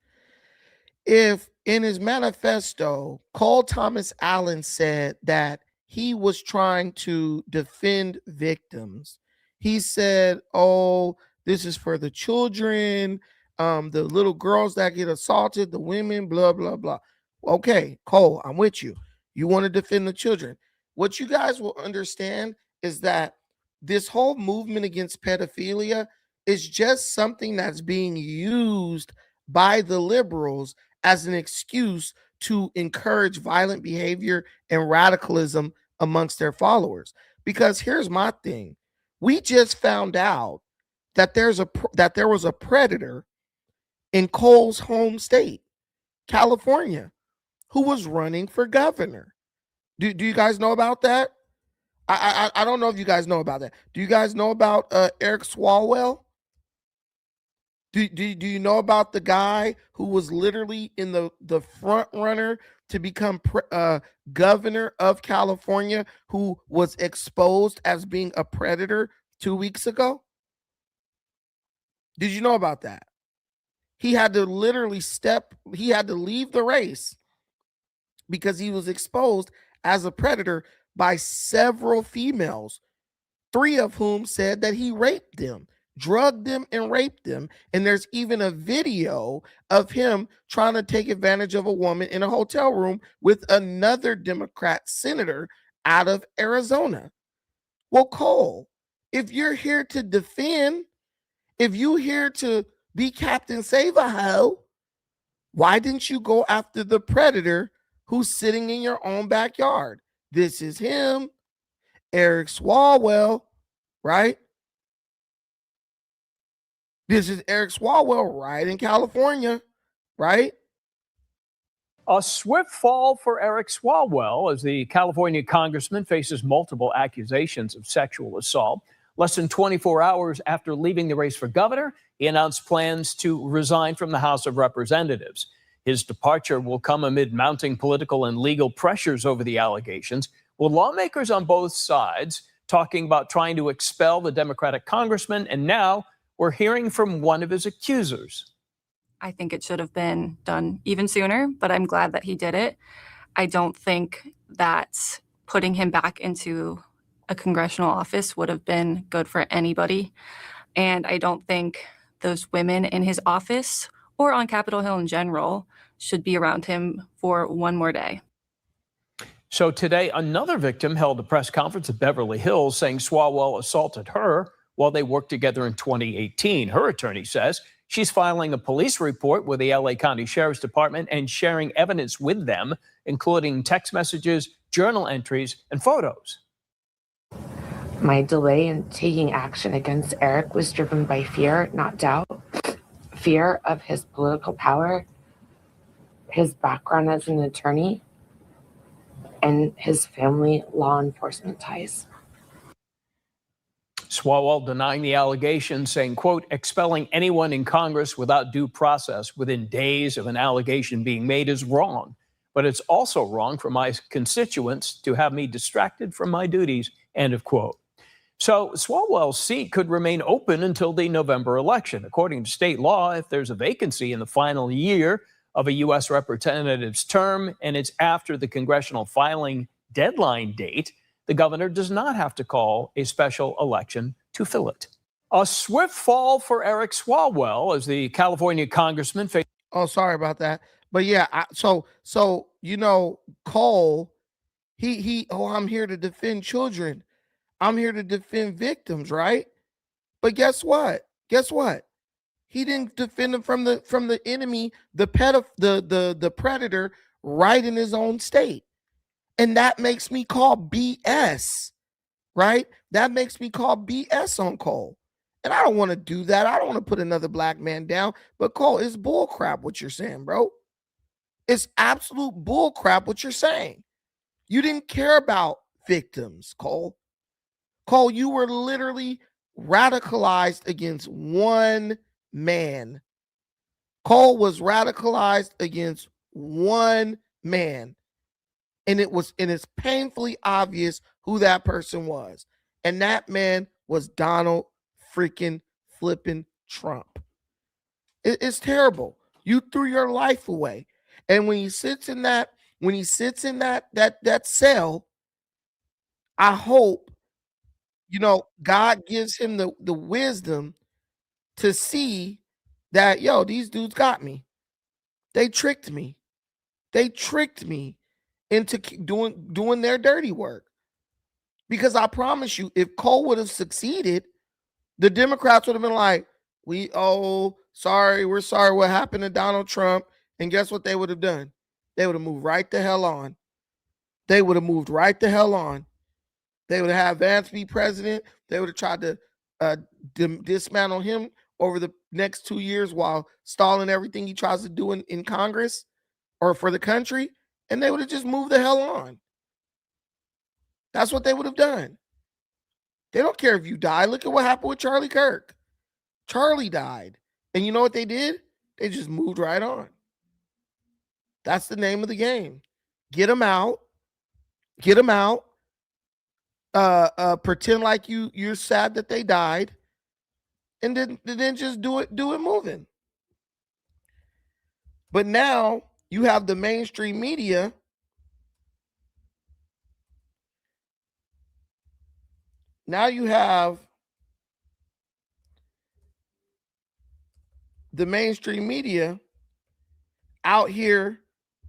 If in his manifesto, Cole Thomas Allen said that he was trying to defend victims, he said, oh, this is for the children, the little girls that get assaulted, the women, blah, blah, blah. Okay, Cole, I'm with you. You want to defend the children. What you guys will understand is that this whole movement against pedophilia is just something that's being used by the liberals as an excuse to encourage violent behavior and radicalism amongst their followers. Because here's my thing. We just found out that there was a predator in Cole's home state, California, who was running for governor. Do you guys know about that? I don't know if you guys know about that. Do you guys know about Eric Swalwell? Do you know about the guy who was literally in the front runner to become governor of California, who was exposed as being a predator 2 weeks ago? Did you know about that? He had to literally he had to leave the race because he was exposed as a predator by several females, 3 of whom said that he raped them, drugged them, and raped them. And there's even a video of him trying to take advantage of a woman in a hotel room with another Democrat senator out of Arizona. Well, Cole, if you're here to defend, if you're here to be Captain Save-A-Ho, why didn't you go after the predator who's sitting in your own backyard? This is him, Eric Swalwell, right? This is Eric Swalwell right in California, right? A swift fall for Eric Swalwell as the California congressman faces multiple accusations of sexual assault. Less than 24 hours after leaving the race for governor, he announced plans to resign from the House of Representatives. His departure will come amid mounting political and legal pressures over the allegations, with lawmakers on both sides talking about trying to expel the Democratic congressman, and now we're hearing from one of his accusers. I think it should have been done even sooner, but I'm glad that he did it. I don't think that putting him back into a congressional office would have been good for anybody. And I don't think those women in his office or on Capitol Hill in general should be around him for one more day. So today, another victim held a press conference at Beverly Hills saying Swalwell assaulted her while they worked together in 2018. Her attorney says she's filing a police report with the LA County Sheriff's Department and sharing evidence with them, including text messages, journal entries, and photos. My delay in taking action against Eric was driven by fear, not doubt. Fear of his political power, his background as an attorney, and his family law enforcement ties. Swalwell denying the allegations, saying, quote, expelling anyone in Congress without due process within days of an allegation being made is wrong. But it's also wrong for my constituents to have me distracted from my duties, end of quote. So Swalwell's seat could remain open until the November election. According to state law, if there's a vacancy in the final year of a U.S. representative's term and it's after the congressional filing deadline date, the governor does not have to call a special election to fill it. A swift fall for Eric Swalwell as the California congressman faced. Oh, sorry about that. But yeah, so you know, Cole, I'm here to defend children. I'm here to defend victims, right? But guess what? He didn't defend them from the enemy, the predator, right in his own state. And that makes me call BS, right? That makes me call BS on Cole. And I don't want to do that. I don't want to put another black man down. But Cole, it's bull crap what you're saying, bro. It's absolute bull crap what you're saying. You didn't care about victims, Cole. Cole, you were literally radicalized against one man. Cole was radicalized against one man. And it's painfully obvious who that person was. And that man was Donald freaking flipping Trump. It's terrible. You threw your life away. And when he sits in that cell, I hope, God gives him the wisdom to see that, these dudes got me. They tricked me. They tricked me into doing their dirty work. Because I promise you, if Cole would have succeeded, the Democrats would have been like, sorry, we're sorry what happened to Donald Trump. And guess what they would have done? They would have moved right the hell on. They would have moved right the hell on. They would have had Vance be president. They would have tried to dismantle him over the next 2 years while stalling everything he tries to do in Congress or for the country. And they would have just moved the hell on. That's what they would have done. They don't care if you die. Look at what happened with Charlie Kirk. Charlie died. And you know what they did? They just moved right on. That's the name of the game. Get them out. Get them out. Pretend like you're sad that they died. And then just do it moving. But now you have the mainstream media out here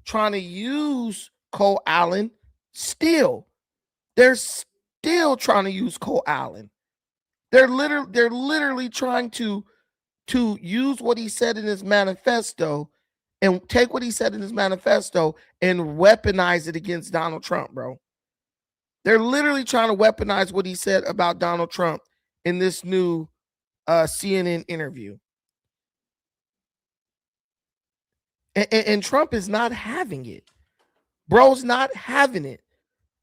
trying to use Cole Allen still. They're still trying to use Cole Allen. They're literally trying to use what he said in his manifesto and take what he said in his manifesto and weaponize it against Donald Trump, bro. They're literally trying to weaponize what he said about Donald Trump in this new CNN interview. And Trump is not having it. Bro's not having it.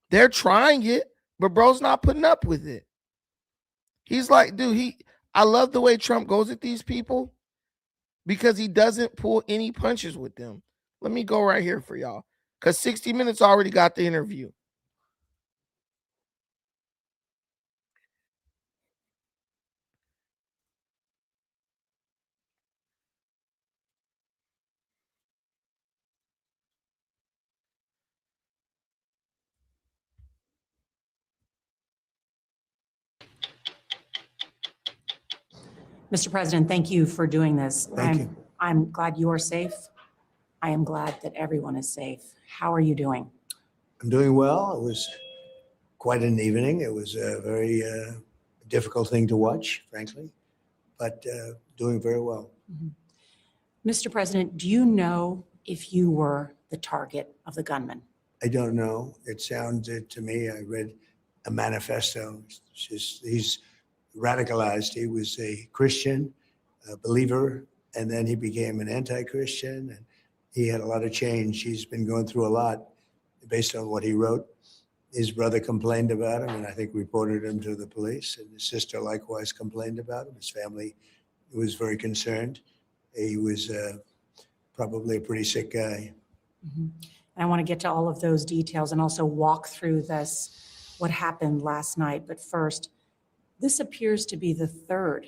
They're trying it, but bro's not putting up with it. He's like, dude, I love the way Trump goes at these people because he doesn't pull any punches with them. Let me go right here for y'all because 60 Minutes already got the interview. Mr. President, thank you for doing this. Thank you. I'm glad you're safe. I am glad that everyone is safe. How are you doing? I'm doing well. It was quite an evening. It was a very difficult thing to watch, frankly, but doing very well. Mr. President, do you know if you were the target of the gunman? I don't know. It sounded to me, I read a manifesto. He's radicalized. He was a Christian, a believer, and then he became an anti-Christian, and he had a lot of change. He's been going through a lot based on what he wrote. His brother complained about him, and I think reported him to the police, and his sister likewise complained about him. His family was very concerned. He was probably a pretty sick guy. And I want to get to all of those details and also walk through what happened last night. But first, this appears to be the third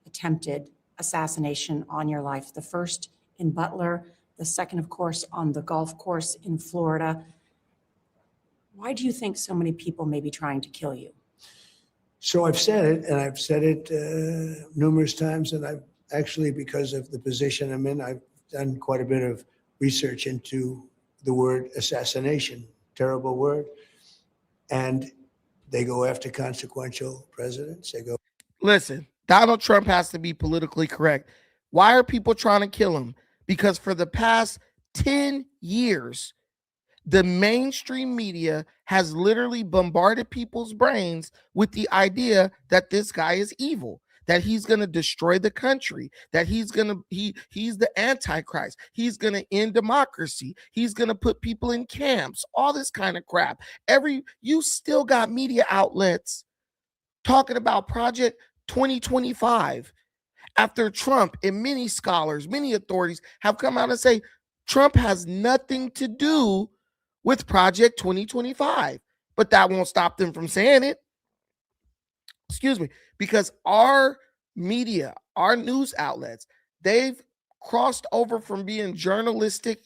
attempted assassination on your life. The first in Butler, the second, of course, on the golf course in Florida. Why do you think so many people may be trying to kill you? So I've said it, and I've said it numerous times, and I've actually, because of the position I'm in, I've done quite a bit of research into the word assassination, terrible word. And they go after consequential presidents. Listen, Donald Trump has to be politically correct. Why are people trying to kill him? Because for the past 10 years, the mainstream media has literally bombarded people's brains with the idea that this guy is evil, that he's going to destroy the country, that he's the Antichrist, he's going to end democracy, he's going to put people in camps, all this kind of crap. You still got media outlets talking about Project 2025 after Trump, and many scholars, many authorities have come out and say Trump has nothing to do with Project 2025, but that won't stop them from saying it. Excuse me, because our media, our news outlets, they've crossed over from being journalistic.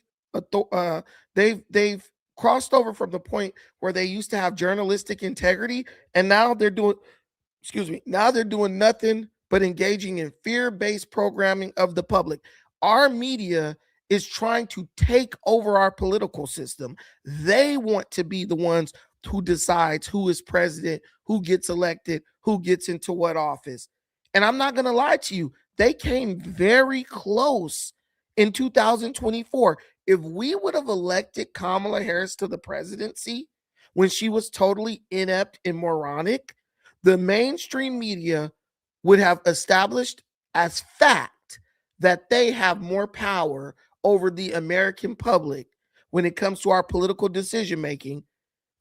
They've crossed over from the point where they used to have journalistic integrity, and now they're doing, now they're doing nothing but engaging in fear-based programming of the public. Our media is trying to take over our political system. They want to be the ones who decides who is president, who gets elected, who gets into what office. And I'm not going to lie to you, they came very close in 2024. If we would have elected Kamala Harris to the presidency when she was totally inept and moronic, the mainstream media would have established as fact that they have more power over the American public when it comes to our political decision making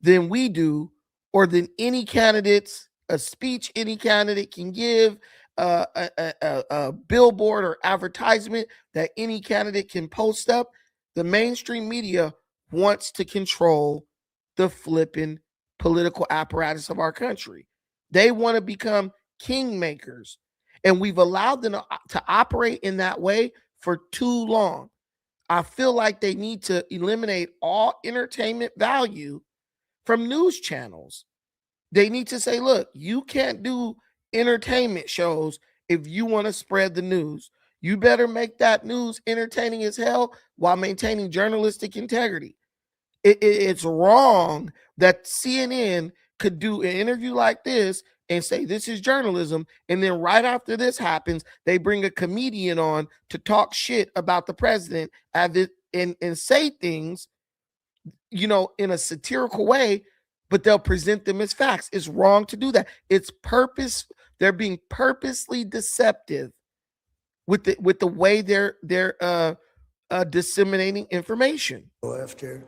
than we do, or than any candidates, a speech any candidate can give, a billboard or advertisement that any candidate can post up. The mainstream media wants to control the flipping political apparatus of our country. They want to become kingmakers, and we've allowed them to operate in that way for too long. I feel like they need to eliminate all entertainment value from news channels. They need to say, look, you can't do entertainment shows if you want to spread the news. You better make that news entertaining as hell while maintaining journalistic integrity. It's wrong that CNN could do an interview like this and say this is journalism, and then right after this happens, they bring a comedian on to talk shit about the president and say things, in a satirical way, but they'll present them as facts. It's wrong to do that. It's purpose. They're being purposely deceptive with the way they're disseminating information. After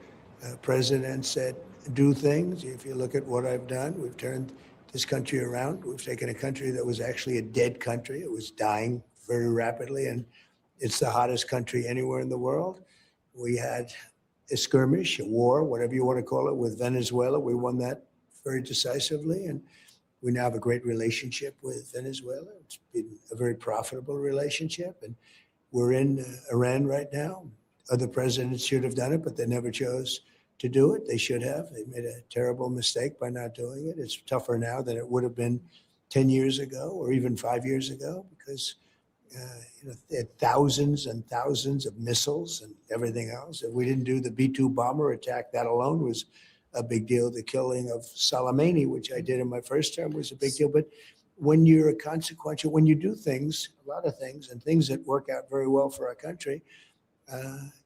president said, do things. If you look at what I've done, we've turned this country around. We've taken a country that was actually a dead country. It was dying very rapidly, and it's the hottest country anywhere in the world. We had a skirmish, a war, whatever you want to call it, with Venezuela. We won that very decisively, and we now have a great relationship with Venezuela. It's been a very profitable relationship, and we're in Iran right now. Other presidents should have done it, but they never chose to do it. They should have. They made a terrible mistake by not doing it. It's tougher now than it would have been 10 years ago or even 5 years ago, because they had thousands and thousands of missiles and everything else. If we didn't do the B-2 bomber attack, that alone was a big deal. The killing of Soleimani, which I did in my first term, was a big deal. But when you're consequential, when you do things, a lot of things, and things that work out very well for our country,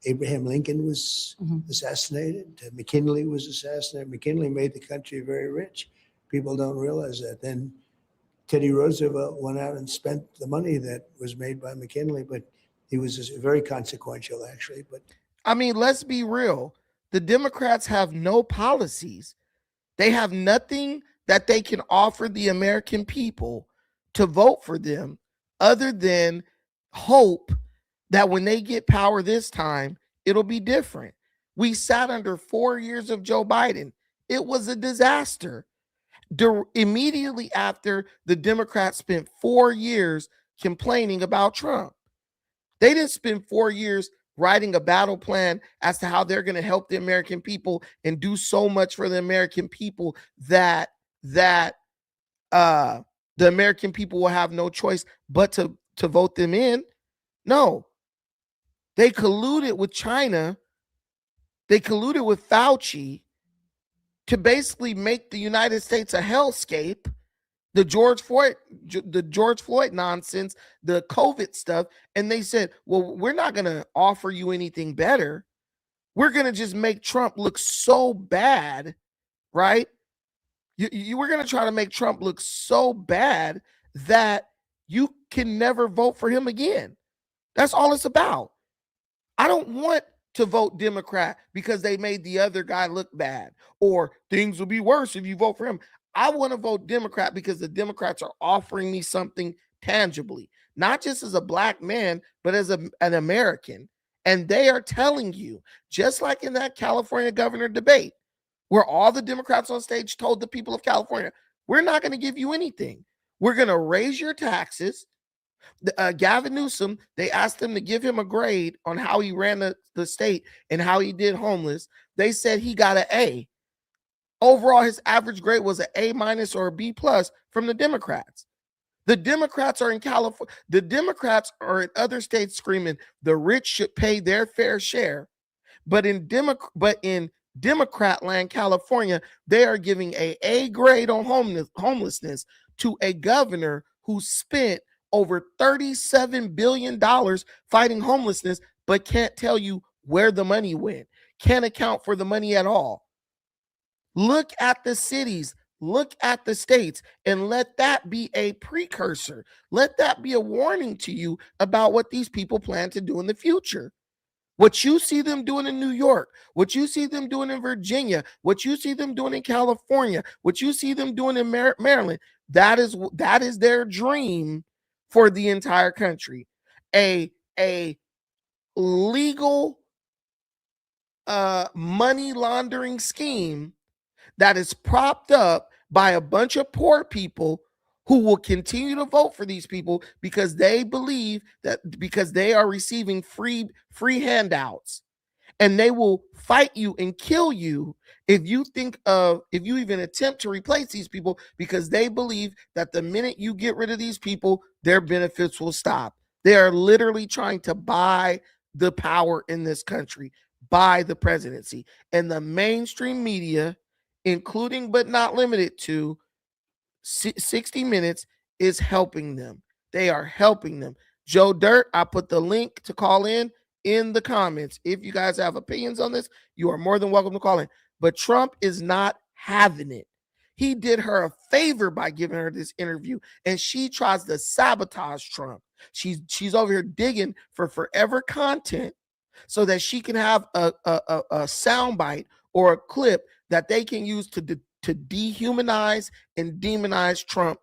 Abraham Lincoln was assassinated. McKinley was assassinated. McKinley made the country very rich. People don't realize that. Then Teddy Roosevelt went out and spent the money that was made by McKinley, but he was very consequential, actually. But I mean, let's be real. The Democrats have no policies. They have nothing that they can offer the American people to vote for them other than hope that when they get power this time, it'll be different. We sat under 4 years of Joe Biden. It was a disaster. Immediately after, the Democrats spent 4 years complaining about Trump. They didn't spend 4 years writing a battle plan as to how they're going to help the American people and do so much for the American people that the American people will have no choice but to vote them in. No. They colluded with China. They colluded with Fauci to basically make the United States a hellscape. The George Floyd nonsense, the COVID stuff. And they said, well, we're not going to offer you anything better. We're going to just make Trump look so bad, right? You were going to try to make Trump look so bad that you can never vote for him again. That's all it's about. I don't want to vote Democrat because they made the other guy look bad, or things will be worse if you vote for him. I want to vote Democrat because the Democrats are offering me something tangibly, not just as a black man, but as an American. And they are telling you, just like in that California governor debate, where all the Democrats on stage told the people of California, we're not going to give you anything. We're going to raise your taxes. Gavin Newsom, they asked him to give him a grade on how he ran the state and how he did homeless. They said he got an A. Overall, his average grade was an A- or a B+ from the Democrats. The Democrats are in California. The Democrats are in other states screaming the rich should pay their fair share. But in Democrat land, California, they are giving a A grade on homelessness to a governor who spent over $37 billion fighting homelessness, but can't tell you where the money went, can't account for the money at all. Look at the cities, look at the states, and let that be a precursor. Let that be a warning to you about what these people plan to do in the future. What you see them doing in New York, what you see them doing in Virginia, what you see them doing in California, what you see them doing in Maryland, that is their dream for the entire country. A legal money laundering scheme that is propped up by a bunch of poor people who will continue to vote for these people because they believe that because they are receiving free handouts, and they will fight you and kill you if you even attempt to replace these people, because they believe that the minute you get rid of these people, their benefits will stop. They are literally trying to buy the power in this country, buy the presidency. And the mainstream media, including but not limited to 60 Minutes, is helping them. They are helping them. Joe Dirt, I put the link to call in the comments. If you guys have opinions on this, you are more than welcome to call in. But Trump is not having it. He did her a favor by giving her this interview, and she tries to sabotage Trump. She's over here digging for forever content so that she can have a soundbite or a clip that they can use to dehumanize and demonize Trump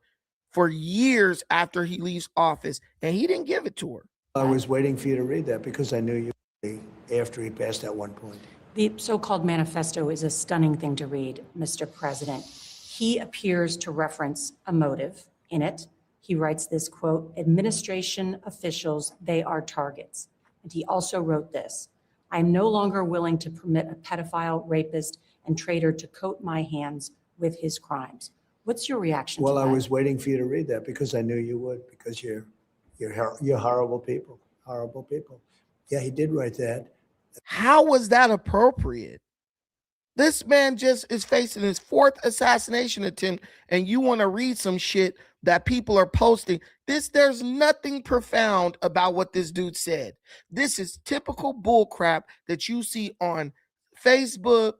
for years after he leaves office, and he didn't give it to her. I was waiting for you to read that because I knew you after he passed at one point. The so-called manifesto is a stunning thing to read, Mr. President. He appears to reference a motive in it. He writes this, quote, "Administration officials, they are targets." And he also wrote this: "I am no longer willing to permit a pedophile, rapist, and traitor to coat my hands with his crimes." What's your reaction to that? Well, I was waiting for you to read that because I knew you would, because you're horrible people, horrible people. Yeah, he did write that. How was that appropriate? This man just is facing his 4th assassination attempt, and you want to read some shit that people are posting. There's nothing profound about what this dude said. This is typical bull crap that you see on Facebook,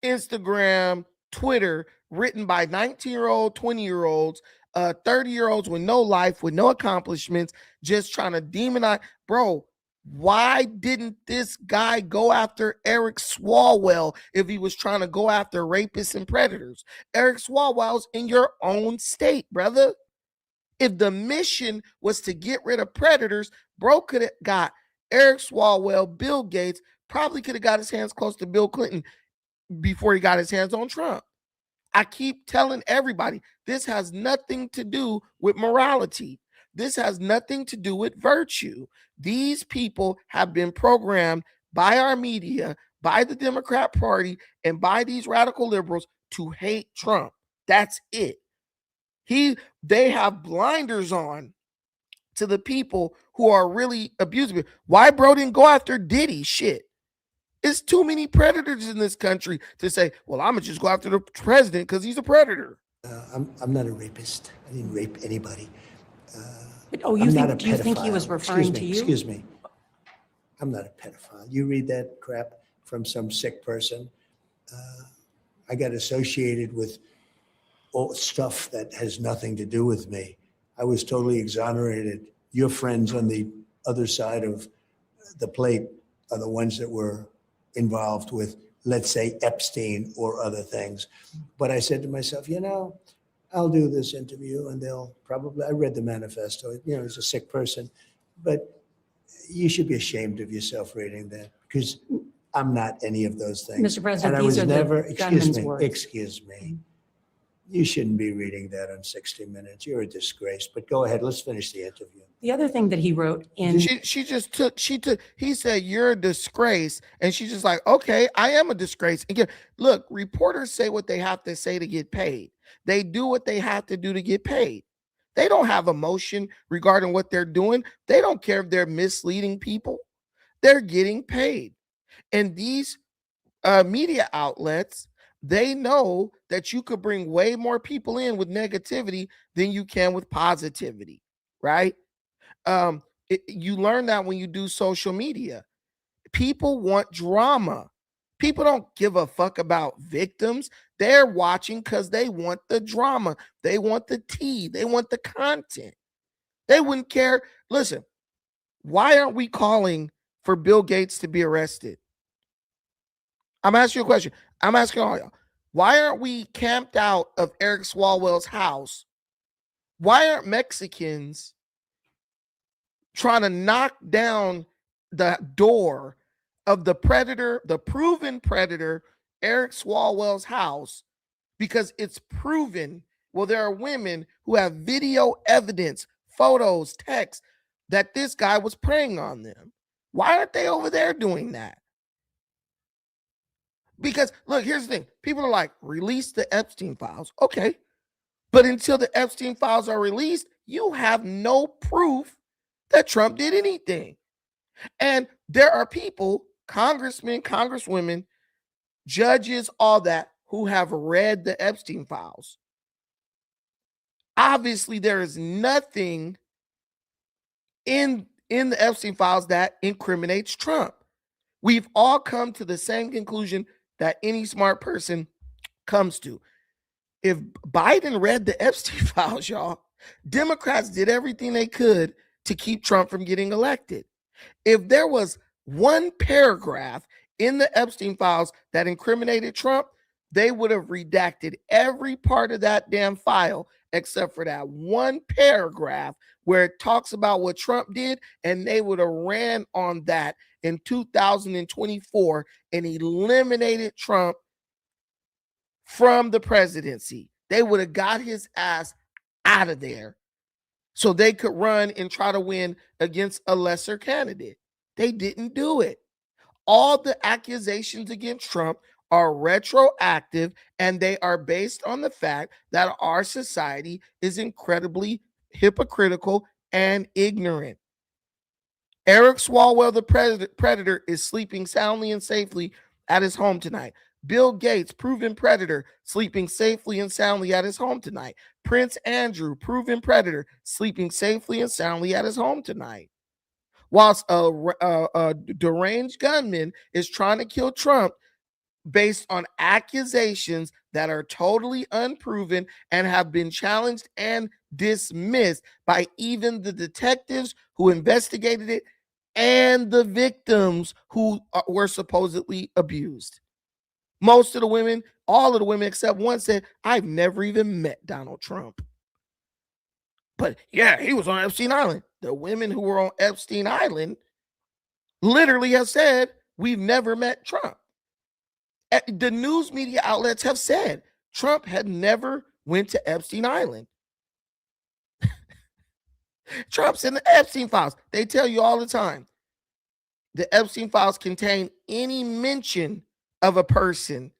Instagram, Twitter, written by 19-year-old, 20-year-olds, 30-year-olds with no life, with no accomplishments, just trying to demonize. Bro, why didn't this guy go after Eric Swalwell if he was trying to go after rapists and predators? Eric Swalwell's in your own state, brother. If the mission was to get rid of predators, bro could have got Eric Swalwell, Bill Gates, probably could have got his hands close to Bill Clinton before he got his hands on Trump. I keep telling everybody, this has nothing to do with morality. This has nothing to do with virtue. These people have been programmed by our media, by the Democrat Party, and by these radical liberals to hate Trump. That's it. They have blinders on to the people who are really abusing it. Why bro didn't go after Diddy? Shit. It's too many predators in this country to say, well, I'm going to just go after the president because he's a predator. I'm not a rapist. I didn't rape anybody. Do you think he was referring to you? Excuse me. I'm not a pedophile. You read that crap from some sick person. I got associated with all stuff that has nothing to do with me. I was totally exonerated. Your friends on the other side of the plate are the ones that were involved with, let's say, Epstein or other things. But I said to myself, I'll do this interview and they'll probably, I read the manifesto, he's a sick person, but you should be ashamed of yourself reading that because I'm not any of those things. Mr. President, and I these was are never, the gunman's words. excuse me. You shouldn't be reading that on 60 Minutes. You're a disgrace. But go ahead. Let's finish the interview. The other thing that he wrote in She took he said you're a disgrace, and she's just like, okay, I am a disgrace. Again, look, reporters say what they have to say to get paid. They do what they have to do to get paid. They don't have emotion regarding what they're doing. They don't care if they're misleading people. They're getting paid. And these media outlets, they know that you could bring way more people in with negativity than you can with positivity, right? You learn that when you do social media. People want drama. People don't give a fuck about victims. They're watching because they want the drama. They want the tea. They want the content. They wouldn't care. Listen, why aren't we calling for Bill Gates to be arrested? I'm asking you a question. I'm asking all y'all. Why aren't we camped out of Eric Swalwell's house? Why aren't Mexicans trying to knock down the door of the predator, the proven predator, Eric Swalwell's house, because it's proven? Well, there are women who have video evidence, photos, texts that this guy was preying on them. Why aren't they over there doing that? Because look, here's the thing. People are like, release the Epstein files. Okay. But until the Epstein files are released, you have no proof that Trump did anything. And there are people, congressmen, congresswomen, judges, all that, who have read the Epstein files. Obviously, there is nothing in the Epstein files that incriminates Trump. We've all come to the same conclusion that any smart person comes to. If Biden read the Epstein files, y'all, Democrats did everything they could to keep Trump from getting elected. If there was one paragraph in the Epstein files that incriminated Trump, they would have redacted every part of that damn file except for that one paragraph where it talks about what Trump did, and they would have ran on that in 2024 and eliminated Trump from the presidency. They would have got his ass out of there so they could run and try to win against a lesser candidate. They didn't do it. All the accusations against Trump are retroactive, and they are based on the fact that our society is incredibly hypocritical and ignorant. Eric Swalwell, the predator, is sleeping soundly and safely at his home tonight. Bill Gates, proven predator, sleeping safely and soundly at his home tonight. Prince Andrew, proven predator, sleeping safely and soundly at his home tonight. Whilst a deranged gunman is trying to kill Trump based on accusations that are totally unproven and have been challenged and dismissed by even the detectives who investigated it and the victims who were supposedly abused. Most of the women, all of the women except one, said, I've never even met Donald Trump. But yeah, he was on Epstein Island. The women who were on Epstein Island literally have said, we've never met Trump. The news media outlets have said Trump had never went to Epstein Island. Trump's in the Epstein files. They tell you all the time. The Epstein files contain any mention of a person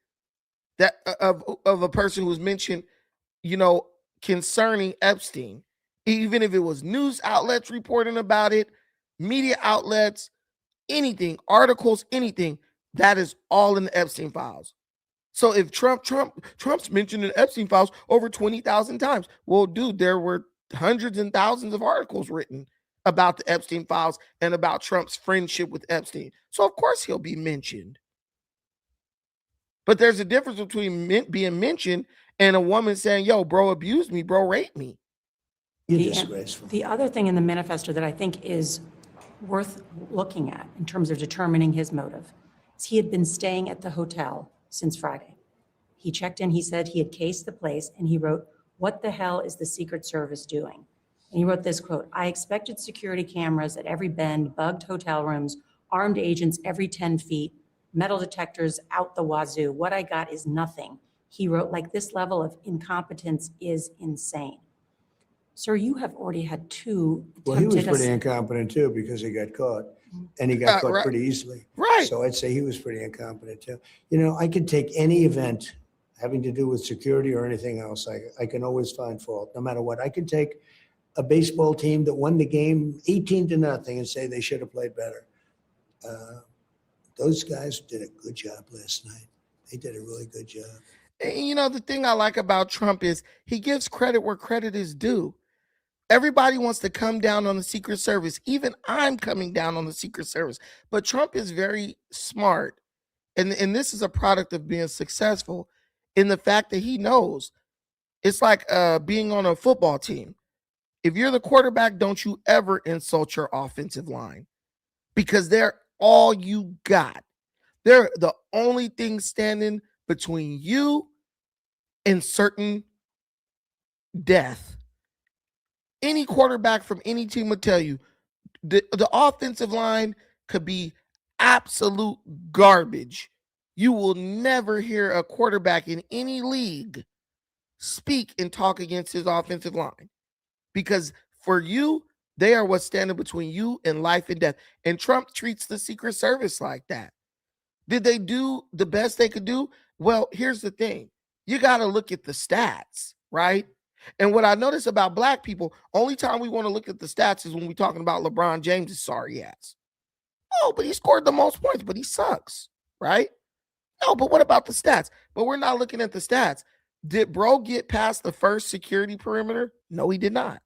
that of a person who's mentioned, concerning Epstein. Even if it was news outlets reporting about it, media outlets, anything, articles, anything, that is all in the Epstein files. So if Trump's mentioned in Epstein files over 20,000 times, well, dude, there were hundreds and thousands of articles written about the Epstein files and about Trump's friendship with Epstein. So of course he'll be mentioned. But there's a difference between being mentioned and a woman saying, yo, bro abused me, bro raped me. You're disgraceful. The other thing in the manifesto that I think is worth looking at in terms of determining his motive is he had been staying at the hotel since Friday. He checked in, he said he had cased the place, and he wrote, what the hell is the Secret Service doing? And he wrote this quote, I expected security cameras at every bend, bugged hotel rooms, armed agents every 10 feet, metal detectors out the wazoo. What I got is nothing. He wrote, like, this level of incompetence is insane. Sir, you have already had two Well, he was attempted pretty incompetent too because he got caught, and he got caught Right. pretty easily. Right. So I'd say he was pretty incompetent too. You know, I could take any event having to do with security or anything else. I can always find fault, no matter what. I can take a baseball team that won the game 18-0 and say they should have played better. Those guys did a good job last night. They did a really good job. And, you know, the thing I like about Trump is he gives credit where credit is due. Everybody wants to come down on the Secret Service. Even I'm coming down on the Secret Service. But Trump is very smart. And this is a product of being successful in the fact that he knows it's like being on a football team. If you're the quarterback, don't you ever insult your offensive line because they're all you got. They're the only thing standing between you and certain death. Any quarterback from any team will tell you the offensive line could be absolute garbage. You will never hear a quarterback in any league speak and talk against his offensive line because for you, they are what's standing between you and life and death. And Trump treats the Secret Service like that. Did they do the best they could do? Well, here's the thing. You got to look at the stats, right? And what I notice about black people, only time we want to look at the stats is when we're talking about LeBron James' sorry ass. Oh, but he scored the most points, but he sucks, right? No, but what about the stats? But we're not looking at the stats. Did bro get past the first security perimeter? No, he did not.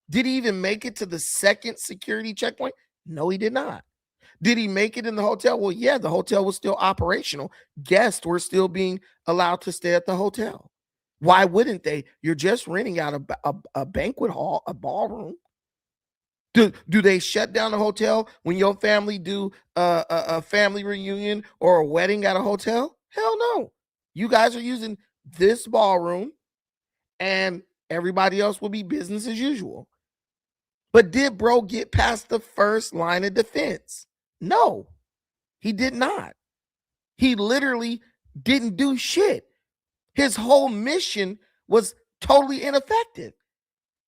Did he even make it to the second security checkpoint? No, he did not. Did he make it in the hotel? Well, yeah, the hotel was still operational. Guests were still being allowed to stay at the hotel. Why wouldn't they? You're just renting out a banquet hall, a ballroom. Do they shut down the hotel when your family do a family reunion or a wedding at a hotel? Hell no. You guys are using this ballroom and everybody else will be business as usual. But did bro get past the first line of defense? No, he did not. He literally didn't do shit. His whole mission was totally ineffective.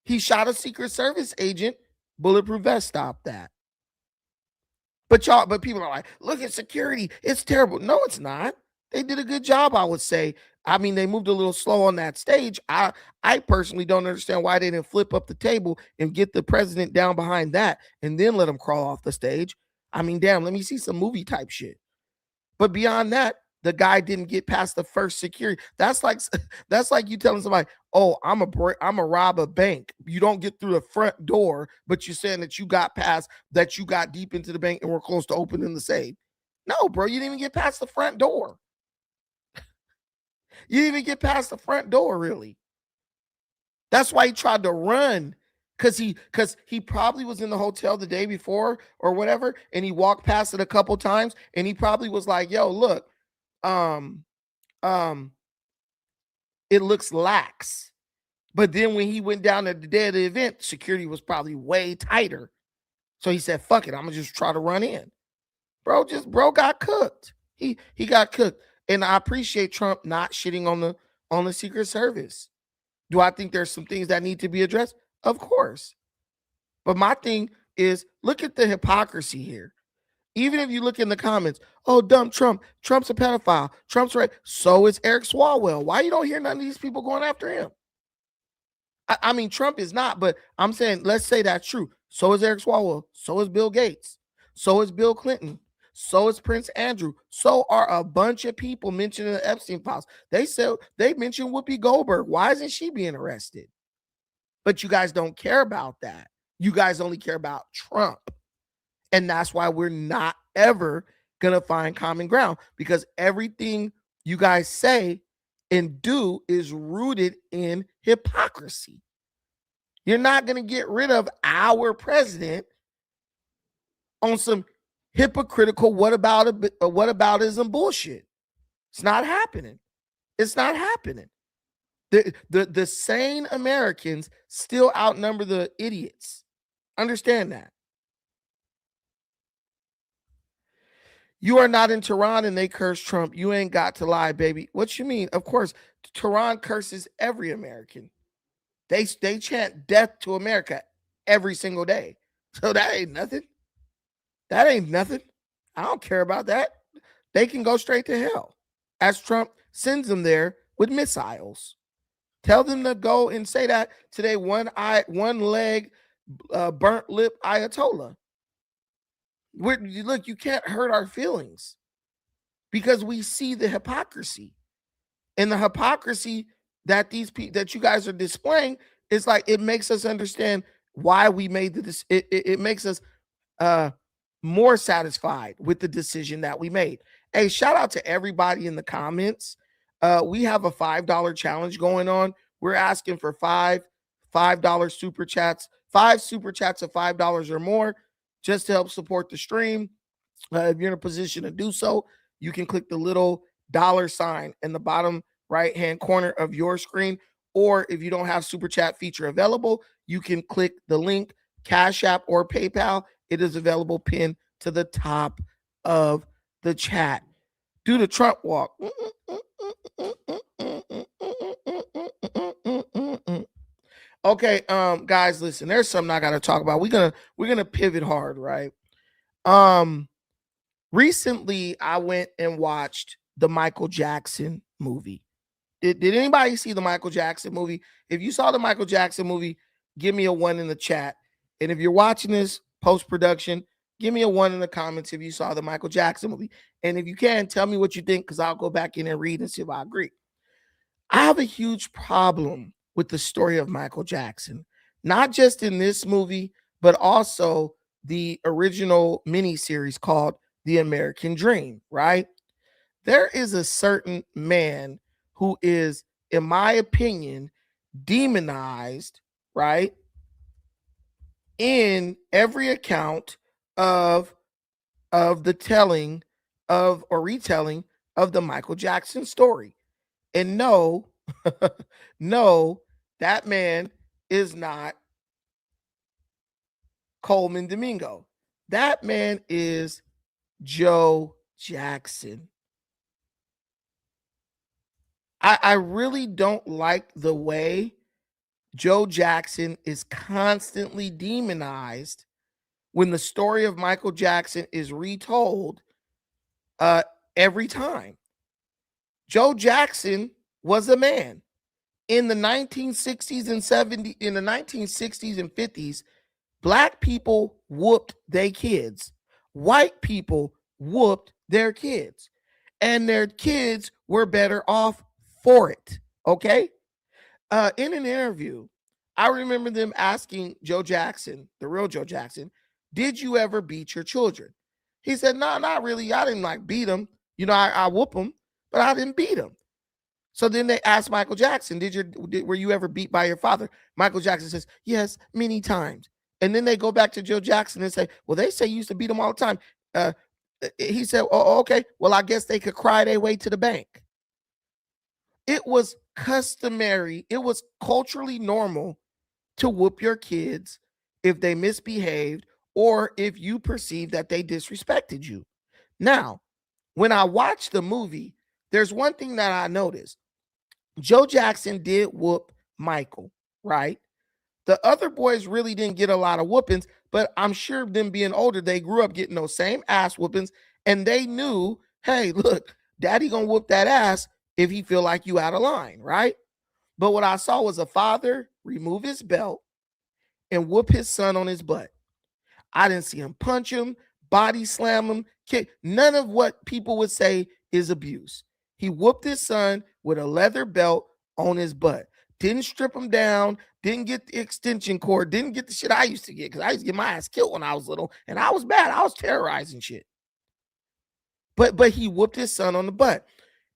He shot a Secret Service agent. Bulletproof vest stopped that. But people are like, look at security. It's terrible. No, it's not. They did a good job, I would say. I mean, they moved a little slow on that stage. I personally don't understand why they didn't flip up the table and get the president down behind that and then let him crawl off the stage. I mean, damn, let me see some movie type shit. But beyond that, the guy didn't get past the first security. That's like you telling somebody, "Oh, I'm a rob a bank." You don't get through the front door, but you're saying that you got past, that you got deep into the bank and were close to opening the safe. No, bro, you didn't even get past the front door. You didn't even get past the front door, really. That's why he tried to run. Because he probably was in the hotel the day before or whatever, and he walked past it a couple times, and he probably was like, "Yo, look, it looks lax." But then when he went down at the day of the event, security was probably way tighter. So he said, "Fuck it, I'm gonna just try to run in." Bro got cooked. He got cooked, and I appreciate Trump not shitting on the Secret Service. Do I think there's some things that need to be addressed? Of course. But my thing is, look at the hypocrisy here. Even if you look in the comments, "Oh, dumb Trump. Trump's a pedophile. Trump's right." So is Eric Swalwell. Why you don't hear none of these people going after him? I mean, Trump is not, but I'm saying, let's say that's true. So is Eric Swalwell. So is Bill Gates. So is Bill Clinton. So is Prince Andrew. So are a bunch of people mentioned in the Epstein files. They mentioned Whoopi Goldberg. Why isn't she being arrested? But you guys don't care about that. You guys only care about Trump. And that's why we're not ever going to find common ground, because everything you guys say and do is rooted in hypocrisy. You're not going to get rid of our president on some hypocritical whataboutism bullshit. It's not happening. It's not happening. The sane Americans still outnumber the idiots. Understand that. You are not in Tehran and they curse Trump. You ain't got to lie, baby. What you mean? Of course, Tehran curses every American. They chant death to America every single day. So that ain't nothing. That ain't nothing. I don't care about that. They can go straight to hell as Trump sends them there with missiles. Tell them to go and say that today. One leg, burnt lip Ayatollah. Look, you can't hurt our feelings because we see the hypocrisy, and the hypocrisy that that you guys are displaying is like, it makes us understand why we made this. It makes us more satisfied with the decision that we made. Hey, shout out to everybody in the comments. We have a $5 challenge going on. We're asking for $5 super chats, 5 super chats of $5 or more, just to help support the stream. If you're in a position to do so, you can click the little $sign in the bottom right hand corner of your screen. Or if you don't have super chat feature available, you can click the link, Cash App or PayPal. It is available pinned to the top of the chat. Do the Trump walk. Okay, guys, listen, there's something I gotta talk about. We're gonna pivot hard, right? Recently I went and watched the Michael Jackson movie. Did anybody see the Michael Jackson movie? If you saw the Michael Jackson movie, give me a 1 in the chat. And if you're watching this post-production, give me a 1 in the comments if you saw the Michael Jackson movie. And if you can, tell me what you think, because I'll go back in and read and see if I agree. I have a huge problem with the story of Michael Jackson, not just in this movie, but also the original miniseries called The American Dream, right? There is a certain man who is, in my opinion, demonized, right, in every account of the telling of or retelling of the Michael Jackson story. And no, no, that man is not Coleman Domingo. That man is Joe Jackson. I really don't like the way Joe Jackson is constantly demonized when the story of Michael Jackson is retold every time. Joe Jackson was a man in the 1960s and 70s. In the 1960s and 50s, black people whooped their kids. White people whooped their kids, and their kids were better off for it. Okay. In an interview, I remember them asking Joe Jackson, the real Joe Jackson, did you ever beat your children? He said, no, not really. I didn't beat them. I whoop them, but I didn't beat them. So then they asked Michael Jackson, were you ever beat by your father? Michael Jackson says, yes, many times. And then they go back to Joe Jackson and say, well, they say you used to beat them all the time. He said, oh, okay. Well, I guess they could cry their way to the bank. It was customary. It was culturally normal to whoop your kids if they misbehaved or if you perceived that they disrespected you. Now, when I watched the movie, there's one thing that I noticed. Joe Jackson did whoop Michael, right? The other boys really didn't get a lot of whoopings, but I'm sure them being older, they grew up getting those same ass whoopings, and they knew, hey, look, daddy gonna whoop that ass if he feel like you out of line, right? But what I saw was a father remove his belt and whoop his son on his butt. I didn't see him punch him, body slam him, kick. None of what people would say is abuse. He whooped his son with a leather belt on his butt. Didn't strip him down, didn't get the extension cord, didn't get the shit I used to get, because I used to get my ass killed when I was little, and I was bad. I was terrorizing shit. But he whooped his son on the butt.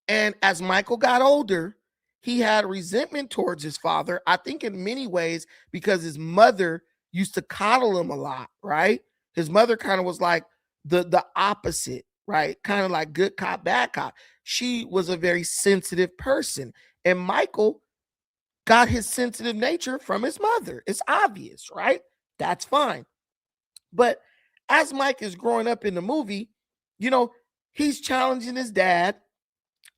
And as Michael got older, he had resentment towards his father, I think in many ways because his mother used to coddle him a lot, right? His mother kind of was like the opposite, right? Kind of like good cop, bad cop. She was a very sensitive person. And Michael got his sensitive nature from his mother. It's obvious, right? That's fine. But as Mike is growing up in the movie, He's challenging his dad,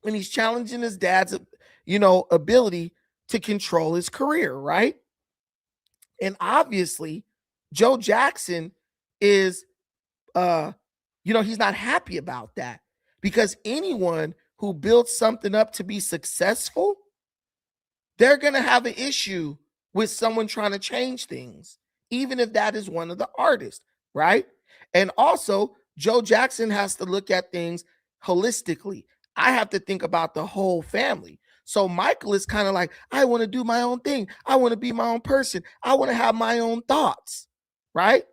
and he's challenging his dad's, ability to control his career, right? And obviously, Joe Jackson is, he's not happy about that, because anyone who builds something up to be successful, they're going to have an issue with someone trying to change things, even if that is one of the artists, right? And also, Joe Jackson has to look at things holistically. I have to think about the whole family. So Michael is kind of like, I want to do my own thing. I want to be my own person. I want to have my own thoughts, right?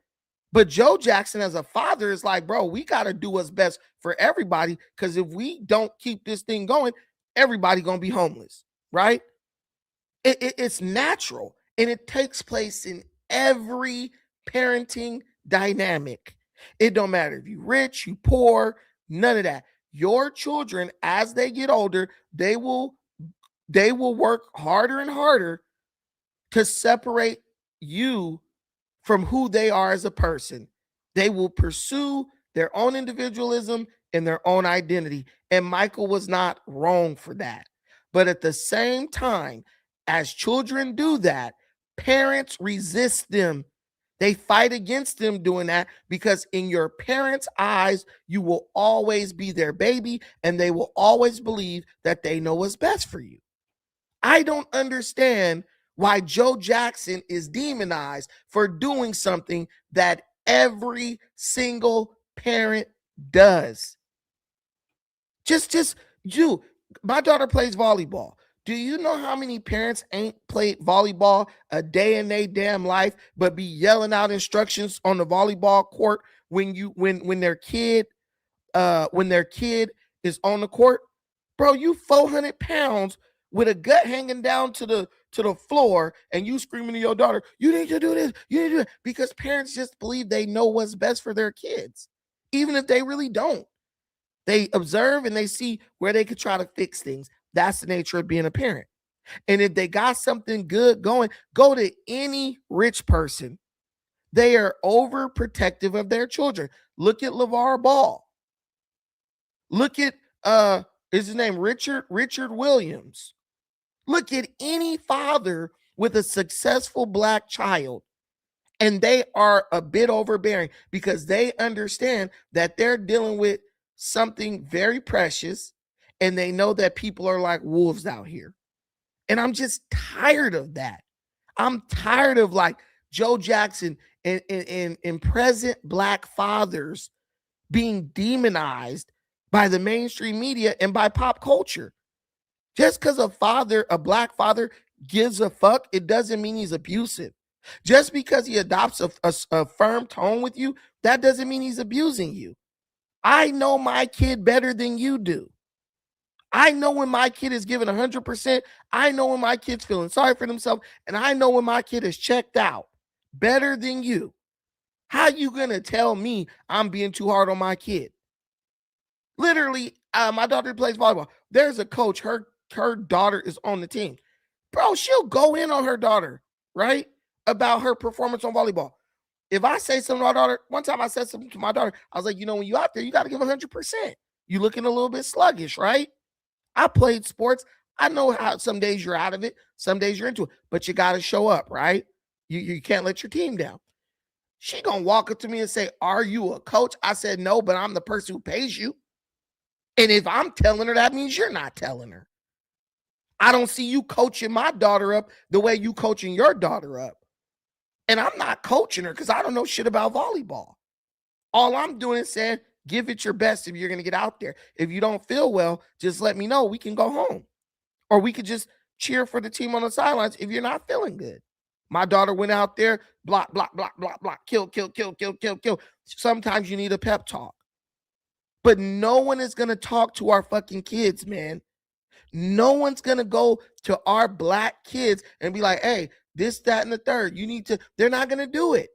But Joe Jackson as a father is like, bro, we got to do what's best for everybody, because if we don't keep this thing going, everybody going to be homeless, right? It's natural, and it takes place in every parenting dynamic. It don't matter if you rich, you poor, none of that. Your children, as they get older, they will work harder and harder to separate you from who they are as a person. They will pursue their own individualism and their own identity. And Michael was not wrong for that. But at the same time, as children do that, parents resist them. They fight against them doing that, because in your parents' eyes, you will always be their baby, and they will always believe that they know what's best for you. I don't understand why Joe Jackson is demonized for doing something that every single parent does. My daughter plays volleyball. Do you know how many parents ain't played volleyball a day in their damn life, but be yelling out instructions on the volleyball court when their kid is on the court? Bro, you 400 pounds with a gut hanging down to the floor, and you screaming to your daughter, you need to do this, you need to do it, because parents just believe they know what's best for their kids, even if they really don't. They observe and they see where they could try to fix things. That's the nature of being a parent. And if they got something good going, go to any rich person. They are overprotective of their children. Look at LeVar Ball. Look at is his name Richard Williams. Look at any father with a successful black child, and they are a bit overbearing, because they understand that they're dealing with something very precious, and they know that people are like wolves out here. And I'm just tired of that. I'm tired of like Joe Jackson and present black fathers being demonized by the mainstream media and by pop culture. Just because a black father gives a fuck, it doesn't mean he's abusive. Just because he adopts a firm tone with you, that doesn't mean he's abusing you. I know my kid better than you do. I know when my kid is giving 100%. I know when my kid's feeling sorry for themselves. And I know when my kid is checked out better than you. How you going to tell me I'm being too hard on my kid? Literally, my daughter plays volleyball. There's a coach. Her daughter is on the team. Bro, she'll go in on her daughter, right? About her performance on volleyball. If I say something to my daughter, one time I said something to my daughter, I was like, when you out there, you got to give 100%. You looking a little bit sluggish, right? I played sports. I know how some days you're out of it, some days you're into it, but you got to show up, right? You can't let your team down. She gonna walk up to me and say, are you a coach? I said, no, but I'm the person who pays you. And if I'm telling her, that means you're not telling her. I don't see you coaching my daughter up the way you coaching your daughter up. And I'm not coaching her because I don't know shit about volleyball. All I'm doing is saying, give it your best if you're going to get out there. If you don't feel well, just let me know. We can go home. Or we could just cheer for the team on the sidelines if you're not feeling good. My daughter went out there, block, block, block, block, block, kill, kill, kill, kill, kill, kill. Sometimes you need a pep talk. But no one is going to talk to our fucking kids, man. No one's going to go to our black kids and be like, hey, this, that, and the third. You need to, they're not going to do it.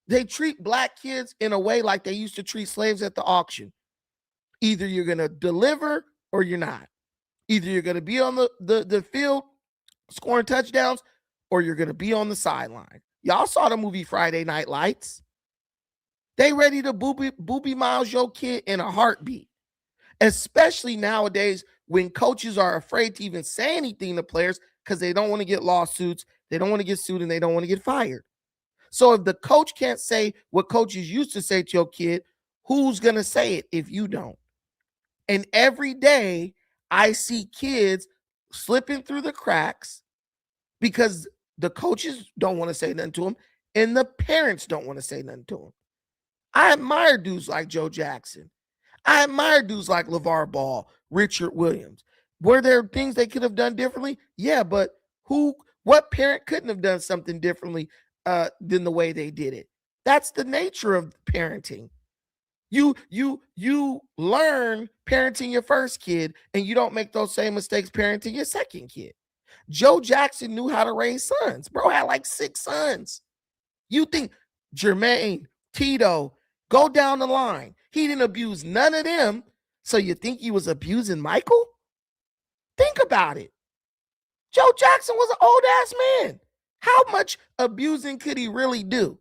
They treat black kids in a way like they used to treat slaves at the auction. Either you're going to deliver or you're not. Either you're going to be on the field scoring touchdowns or you're going to be on the sideline. Y'all saw the movie Friday Night Lights. They ready to booby miles your kid in a heartbeat, especially nowadays when coaches are afraid to even say anything to players because they don't want to get lawsuits, they don't want to get sued, and they don't want to get fired. So if the coach can't say what coaches used to say to your kid, who's going to say it if you don't? And every day I see kids slipping through the cracks because the coaches don't want to say nothing to them and the parents don't want to say nothing to them. I admire dudes like Joe Jackson. I admire dudes like LeVar Ball, Richard Williams. Were there things they could have done differently? Yeah, but what parent couldn't have done something differently than the way they did it? That's the nature of parenting. You learn parenting your first kid, and you don't make those same mistakes parenting your second kid. Joe Jackson knew how to raise sons. Bro had like 6 sons. You think Jermaine, Tito, go down the line. He didn't abuse none of them. So you think he was abusing Michael? Think about it. Joe Jackson was an old ass man. How much abusing could he really do?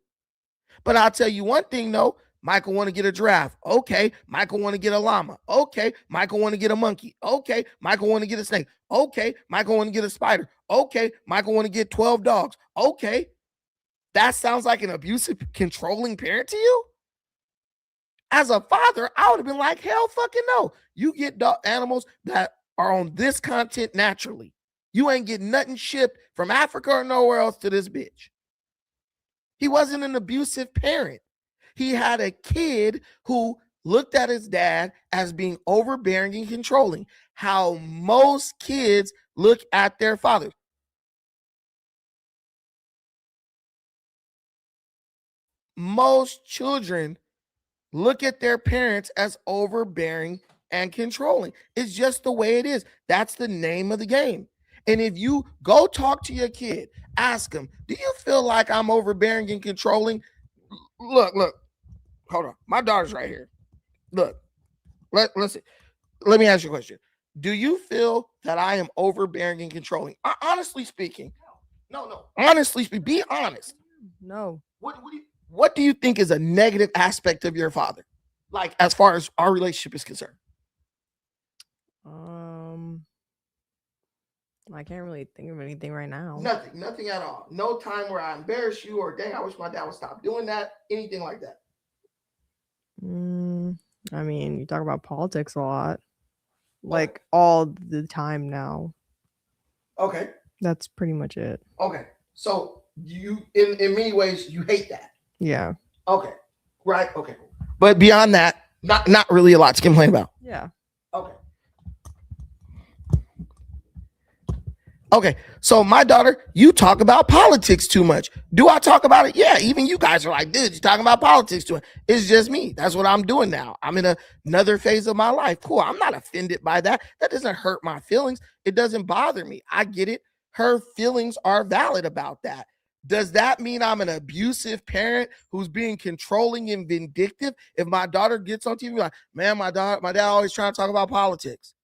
But I'll tell you one thing though. Michael want to get a giraffe. Okay. Michael want to get a llama. Okay. Michael want to get a monkey. Okay. Michael want to get a snake. Okay. Michael want to get a spider. Okay. Michael want to get 12 dogs. Okay. That sounds like an abusive, controlling parent to you? As a father, I would have been like, hell fucking no. You get animals that are on this content naturally. You ain't getting nothing shipped from Africa or nowhere else to this bitch. He wasn't an abusive parent. He had a kid who looked at his dad as being overbearing and controlling. How most kids look at their fathers. Most children look at their parents as overbearing and controlling. It's just the way it is. That's the name of the game. And if you go talk to your kid, ask him, do you feel like I'm overbearing and controlling? Look, hold on. My daughter's right here. Look, let me ask you a question. Do you feel that I am overbearing and controlling? Honestly speaking. No. Honestly speaking, be honest. No. What do you think is a negative aspect of your father? Like, as far as our relationship is concerned? I can't really think of anything right now. Nothing at all. No time where I embarrass you or dang, I wish my dad would stop doing that. Anything like that. I mean, you talk about politics a lot. Like all the time now. Okay. That's pretty much it. Okay. So you in many ways you hate that. Yeah. Okay. Right. Okay. But beyond that, not really a lot to complain about. Yeah. Okay. Okay, so my daughter, you talk about politics too much. Do I talk about it? Yeah, even you guys are like, dude, you're talking about politics too much. It's just me. That's what I'm doing now. I'm in another phase of my life. Cool. I'm not offended by that. That doesn't hurt my feelings. It doesn't bother me. I get it. Her feelings are valid about that. Does that mean I'm an abusive parent who's being controlling and vindictive? If my daughter gets on TV, like, man, my dad always trying to talk about politics.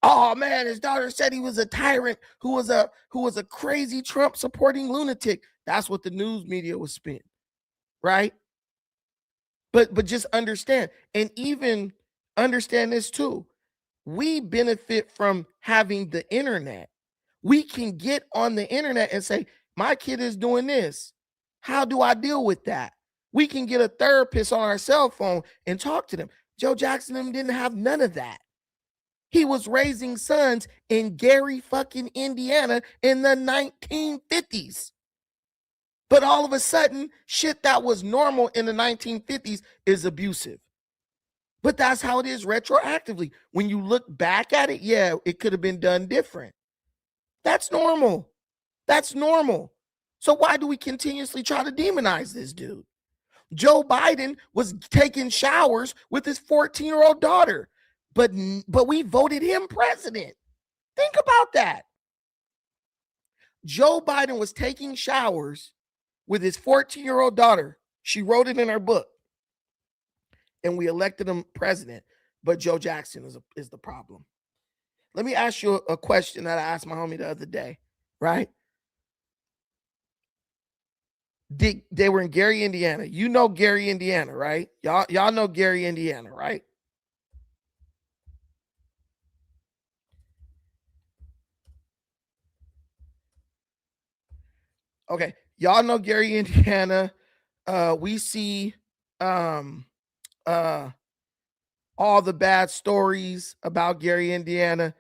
Oh man, his daughter said he was a tyrant who was a crazy Trump supporting lunatic. That's what the news media was spinning, right? But just understand, and even understand this too. We benefit from having the internet. We can get on the internet and say, my kid is doing this. How do I deal with that? We can get a therapist on our cell phone and talk to them. Joe Jackson didn't have none of that. He was raising sons in Gary fucking Indiana in the 1950s. But all of a sudden, shit that was normal in the 1950s is abusive. But that's how it is retroactively. When you look back at it, yeah, it could have been done different. That's normal. That's normal. So why do we continuously try to demonize this dude? Joe Biden was taking showers with his 14-year-old daughter. But we voted him president. Think about that. Joe Biden was taking showers with his 14-year-old daughter. She wrote it in her book. And we elected him president. But Joe Jackson is the problem. Let me ask you a question that I asked my homie the other day, right? They were in Gary, Indiana. You know Gary, Indiana, right? Y'all know Gary, Indiana, right? Okay, y'all know Gary, Indiana. We see all the bad stories about Gary, Indiana.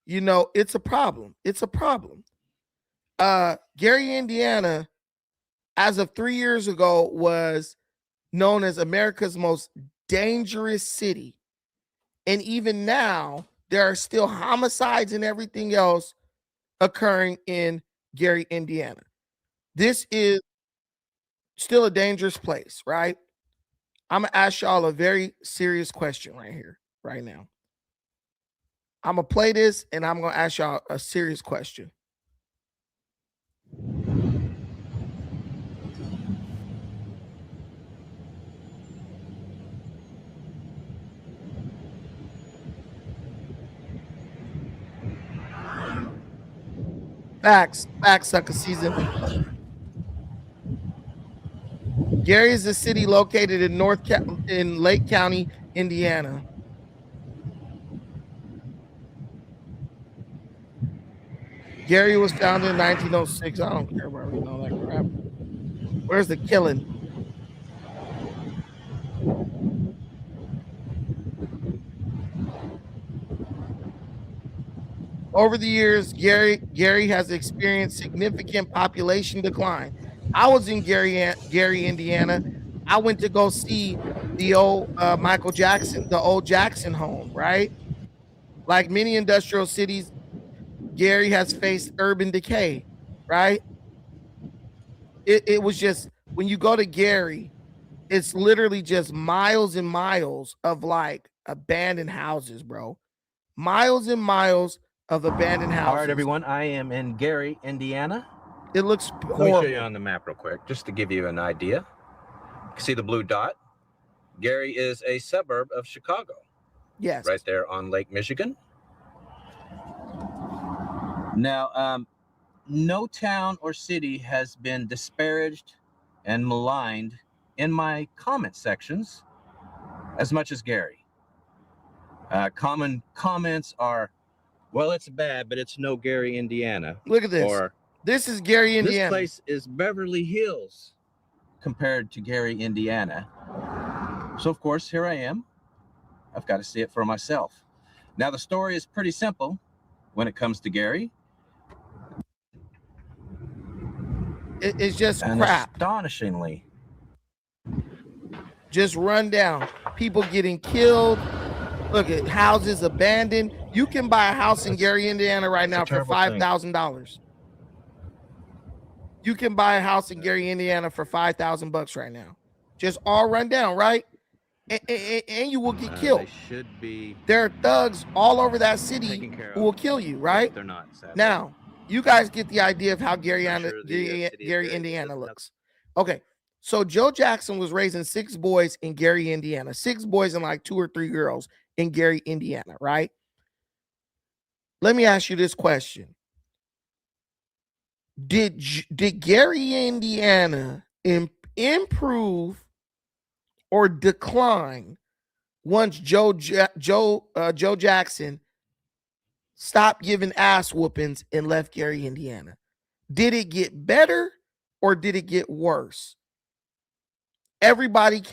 You know, it's a problem. It's a problem. Gary, Indiana, as of 3 years ago, was known as America's most dangerous city. And even now, there are still homicides and everything else occurring in Gary, Indiana. This is still a dangerous place, right? I'm going to ask y'all a very serious question right here, right now. I'm going to play this and I'm going to ask y'all a serious question. Facts, sucker season. Gary is a city located in in Lake County, Indiana. Gary was founded in 1906. I don't care about reading all that crap. Where's the killing? Over the years, Gary has experienced significant population decline. I was in Gary, Indiana. I went to go see the old Michael Jackson, the old Jackson home, right? Like many industrial cities, Gary has faced urban decay, right? It was just, when you go to Gary, it's literally just miles and miles of like abandoned houses, bro. Miles and miles of abandoned houses. All right, everyone. I am in Gary, Indiana. It looks horrible. Let me show you on the map real quick, just to give you an idea. You can see the blue dot. Gary is a suburb of Chicago. Yes. Right there on Lake Michigan. Now, no town or city has been disparaged and maligned in my comment sections as much as Gary. Common comments are, well, it's bad, but it's no Gary, Indiana. Look at this. Or, this is Gary, Indiana. This place is Beverly Hills compared to Gary, Indiana. So, of course, here I am. I've got to see it for myself. Now, the story is pretty simple when it comes to Gary. It's just and crap. Astonishingly. Just run down. People getting killed. Look at houses abandoned. You can buy a house in Gary, Indiana right now for $5,000. You can buy a house in Gary, Indiana for $5,000 right now. Just all run down, right? And you will get killed. They should be. There are thugs all over that city who will kill you, right? They're not, sadly. Now, you guys get the idea of how Gary, Indiana looks. Okay, so Joe Jackson was raising 6 boys in Gary, Indiana. 6 boys and like 2 or 3 girls in Gary, Indiana, right? Let me ask you this question. Did Gary, Indiana improve or decline once Joe Jackson stopped giving ass whoopings and left Gary, Indiana? Did it get better or did it get worse? Everybody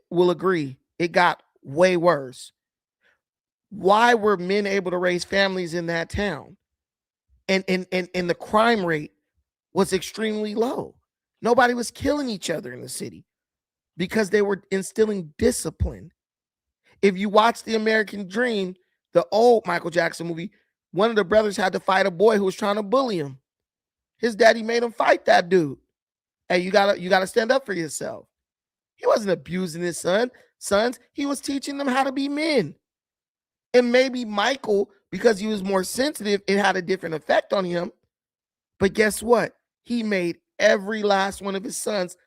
will agree it got way worse. Why were men able to raise families in that town? And the crime rate was extremely low. Nobody was killing each other in the city because they were instilling discipline. If you watch The American Dream, the old Michael Jackson movie, one of the brothers had to fight a boy who was trying to bully him. His daddy made him fight that dude. Hey, you gotta stand up for yourself. He wasn't abusing his sons. He was teaching them how to be men. And maybe Michael, because he was more sensitive, it had a different effect on him. But guess what? He made every last one of his sons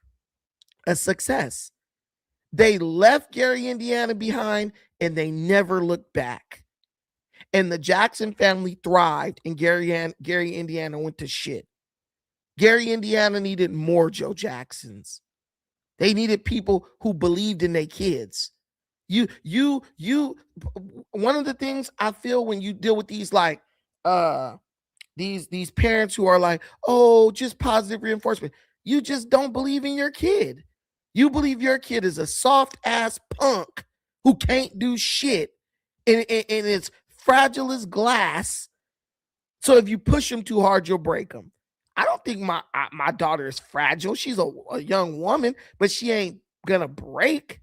a success. They left Gary, Indiana behind, and they never looked back. And the Jackson family thrived, and Gary, Indiana went to shit. Gary, Indiana needed more Joe Jacksons. They needed people who believed in their kids. One of the things I feel when you deal with these like these parents who are like, oh, just positive reinforcement. You just don't believe in your kid. You believe your kid is a soft ass punk who can't do shit and it's fragile as glass. So if you push him too hard, you'll break him. I don't think my daughter is fragile. She's a young woman, but she ain't gonna break.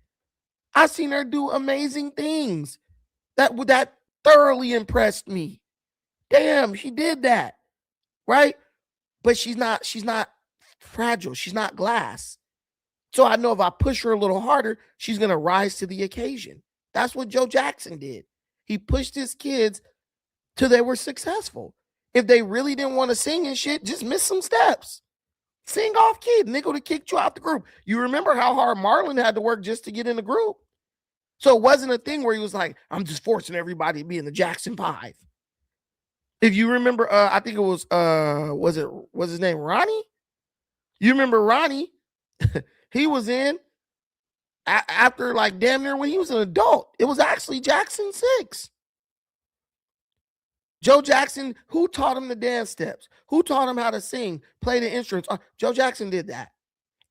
I've seen her do amazing things that thoroughly impressed me. Damn, she did that, right? But she's not fragile. She's not glass. So I know if I push her a little harder, she's gonna rise to the occasion. That's what Joe Jackson did. He pushed his kids till they were successful. If they really didn't want to sing and shit, just miss some steps. Sing off key. Nigga would have kicked you out the group. You remember how hard Marlon had to work just to get in the group? So it wasn't a thing where he was like, I'm just forcing everybody to be in the Jackson 5. If you remember, I think it was his name Ronnie? You remember Ronnie? He was in after like damn near when he was an adult. It was actually Jackson 6. Joe Jackson, who taught him the dance steps? Who taught him how to sing, play the instruments? Joe Jackson did that.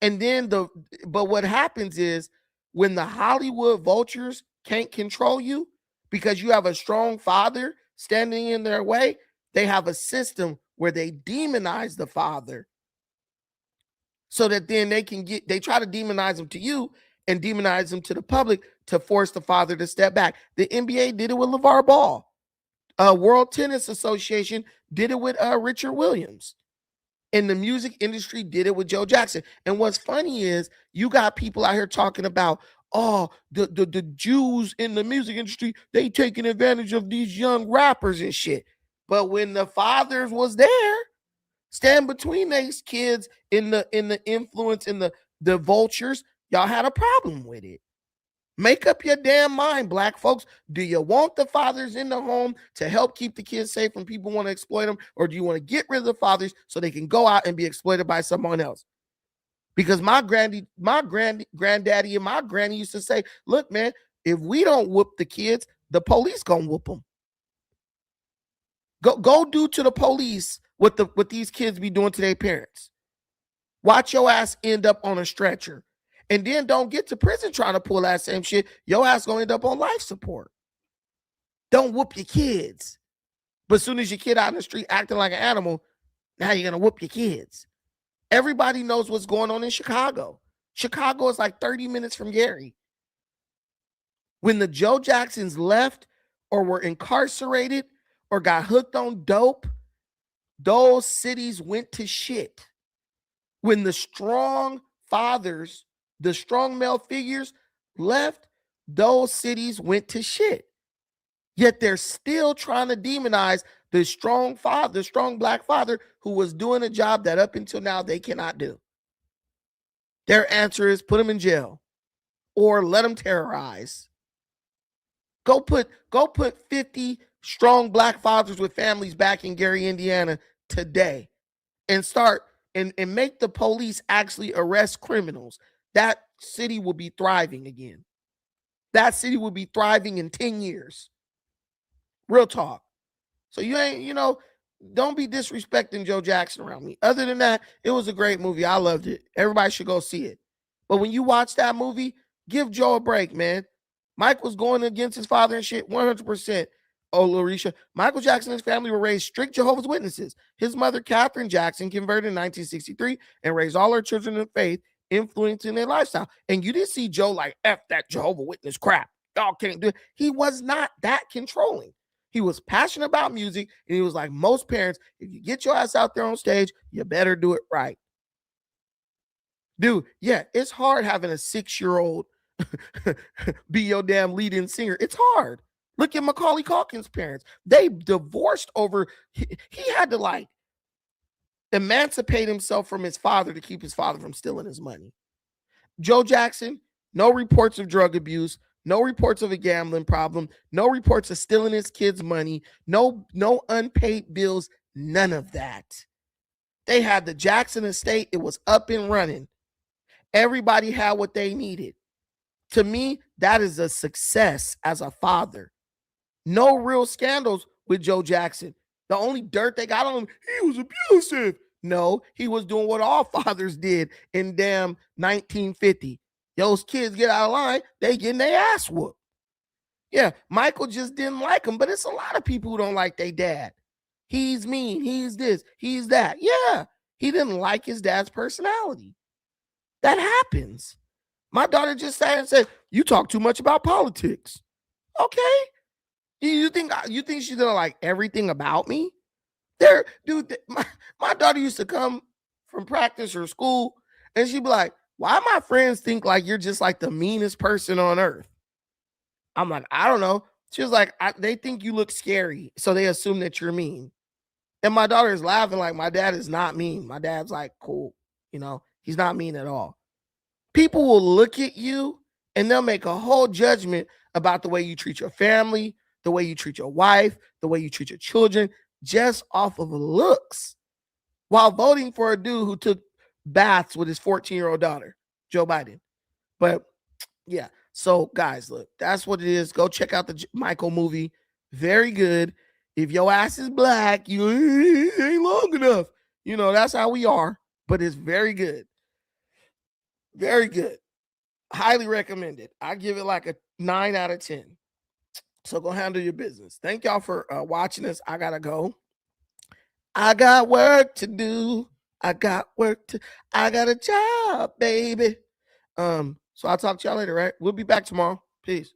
And then but what happens is when the Hollywood vultures can't control you because you have a strong father standing in their way, they have a system where they demonize the father so that then they try to demonize him to you and demonize him to the public to force the father to step back. The NBA did it with LeVar Ball. World Tennis Association did it with Richard Williams. And the music industry did it with Joe Jackson. And what's funny is you got people out here talking about, oh, the Jews in the music industry, they taking advantage of these young rappers and shit. But when the fathers was there, stand between these kids in the influence in the vultures, y'all had a problem with it. Make up your damn mind, black folks. Do you want the fathers in the home to help keep the kids safe when people want to exploit them? Or do you want to get rid of the fathers so they can go out and be exploited by someone else? Because my granddaddy and my granny used to say, look, man, if we don't whoop the kids, the police gonna whoop them. Go do to the police what these kids be doing to their parents. Watch your ass end up on a stretcher. And then don't get to prison trying to pull that same shit. Your ass gonna end up on life support. Don't whoop your kids. But as soon as your kid out in the street acting like an animal, now you're gonna whoop your kids. Everybody knows what's going on in Chicago. Chicago is like 30 minutes from Gary. When the Joe Jacksons left or were incarcerated or got hooked on dope, those cities went to shit. When the strong fathers, the strong male figures left, those cities went to shit. Yet they're still trying to demonize the strong father, the strong black father who was doing a job that up until now they cannot do. Their answer is put him in jail or let him terrorize. Go put 50 strong black fathers with families back in Gary, Indiana today and start and make the police actually arrest criminals. That city will be thriving again. That city will be thriving in 10 years. Real talk. So you ain't, don't be disrespecting Joe Jackson around me. Other than that, it was a great movie. I loved it. Everybody should go see it. But when you watch that movie, give Joe a break, man. Mike was going against his father and shit 100%. Oh, Larisha. Michael Jackson and his family were raised strict Jehovah's Witnesses. His mother, Catherine Jackson, converted in 1963 and raised all her children in faith, influencing their lifestyle. And you didn't see Joe like, F that Jehovah Witness crap. Y'all can't do it. He was not that controlling. He was passionate about music, and he was like most parents, if you get your ass out there on stage, you better do it right. Dude, yeah, it's hard having a 6-year-old be your damn lead-in singer. It's hard. Look at Macaulay Culkin's parents. They divorced over, he had to like emancipate himself from his father to keep his father from stealing his money. Joe Jackson, no reports of drug abuse, no reports of a gambling problem, no reports of stealing his kids' money, no unpaid bills, none of that. They had the Jackson estate. It was up and running. Everybody had what they needed. To me, that is a success as a father. No real scandals with Joe Jackson. The only dirt they got on him, he was abusive. No, he was doing what all fathers did in damn 1950. Those kids get out of line, they getting their ass whooped. Yeah, Michael just didn't like him, but it's a lot of people who don't like their dad. He's mean, he's this, he's that. Yeah, he didn't like his dad's personality. That happens. My daughter just sat and said, "You talk too much about politics." Okay. You think she's gonna like everything about me? Dude, my daughter used to come from practice or school, and she'd be like, "Why my friends think like you're just like the meanest person on earth?" I'm like, "I don't know." She was like, "They think you look scary, so they assume that you're mean." And my daughter is laughing like, "My dad is not mean. My dad's like cool, he's not mean at all." People will look at you and they'll make a whole judgment about the way you treat your family, the way you treat your wife, the way you treat your children, just off of looks, while voting for a dude who took baths with his 14-year-old daughter, Joe Biden. But yeah, so guys, look, that's what it is. Go check out the Michael movie. Very good. If your ass is black, you ain't long enough. That's how we are, but it's very good. Very good. Highly recommended. I give it like a 9 out of 10. So go handle your business. Thank y'all for watching this. I gotta go. I got work to do. I got a job, baby. So I'll talk to y'all later, right? We'll be back tomorrow. Peace.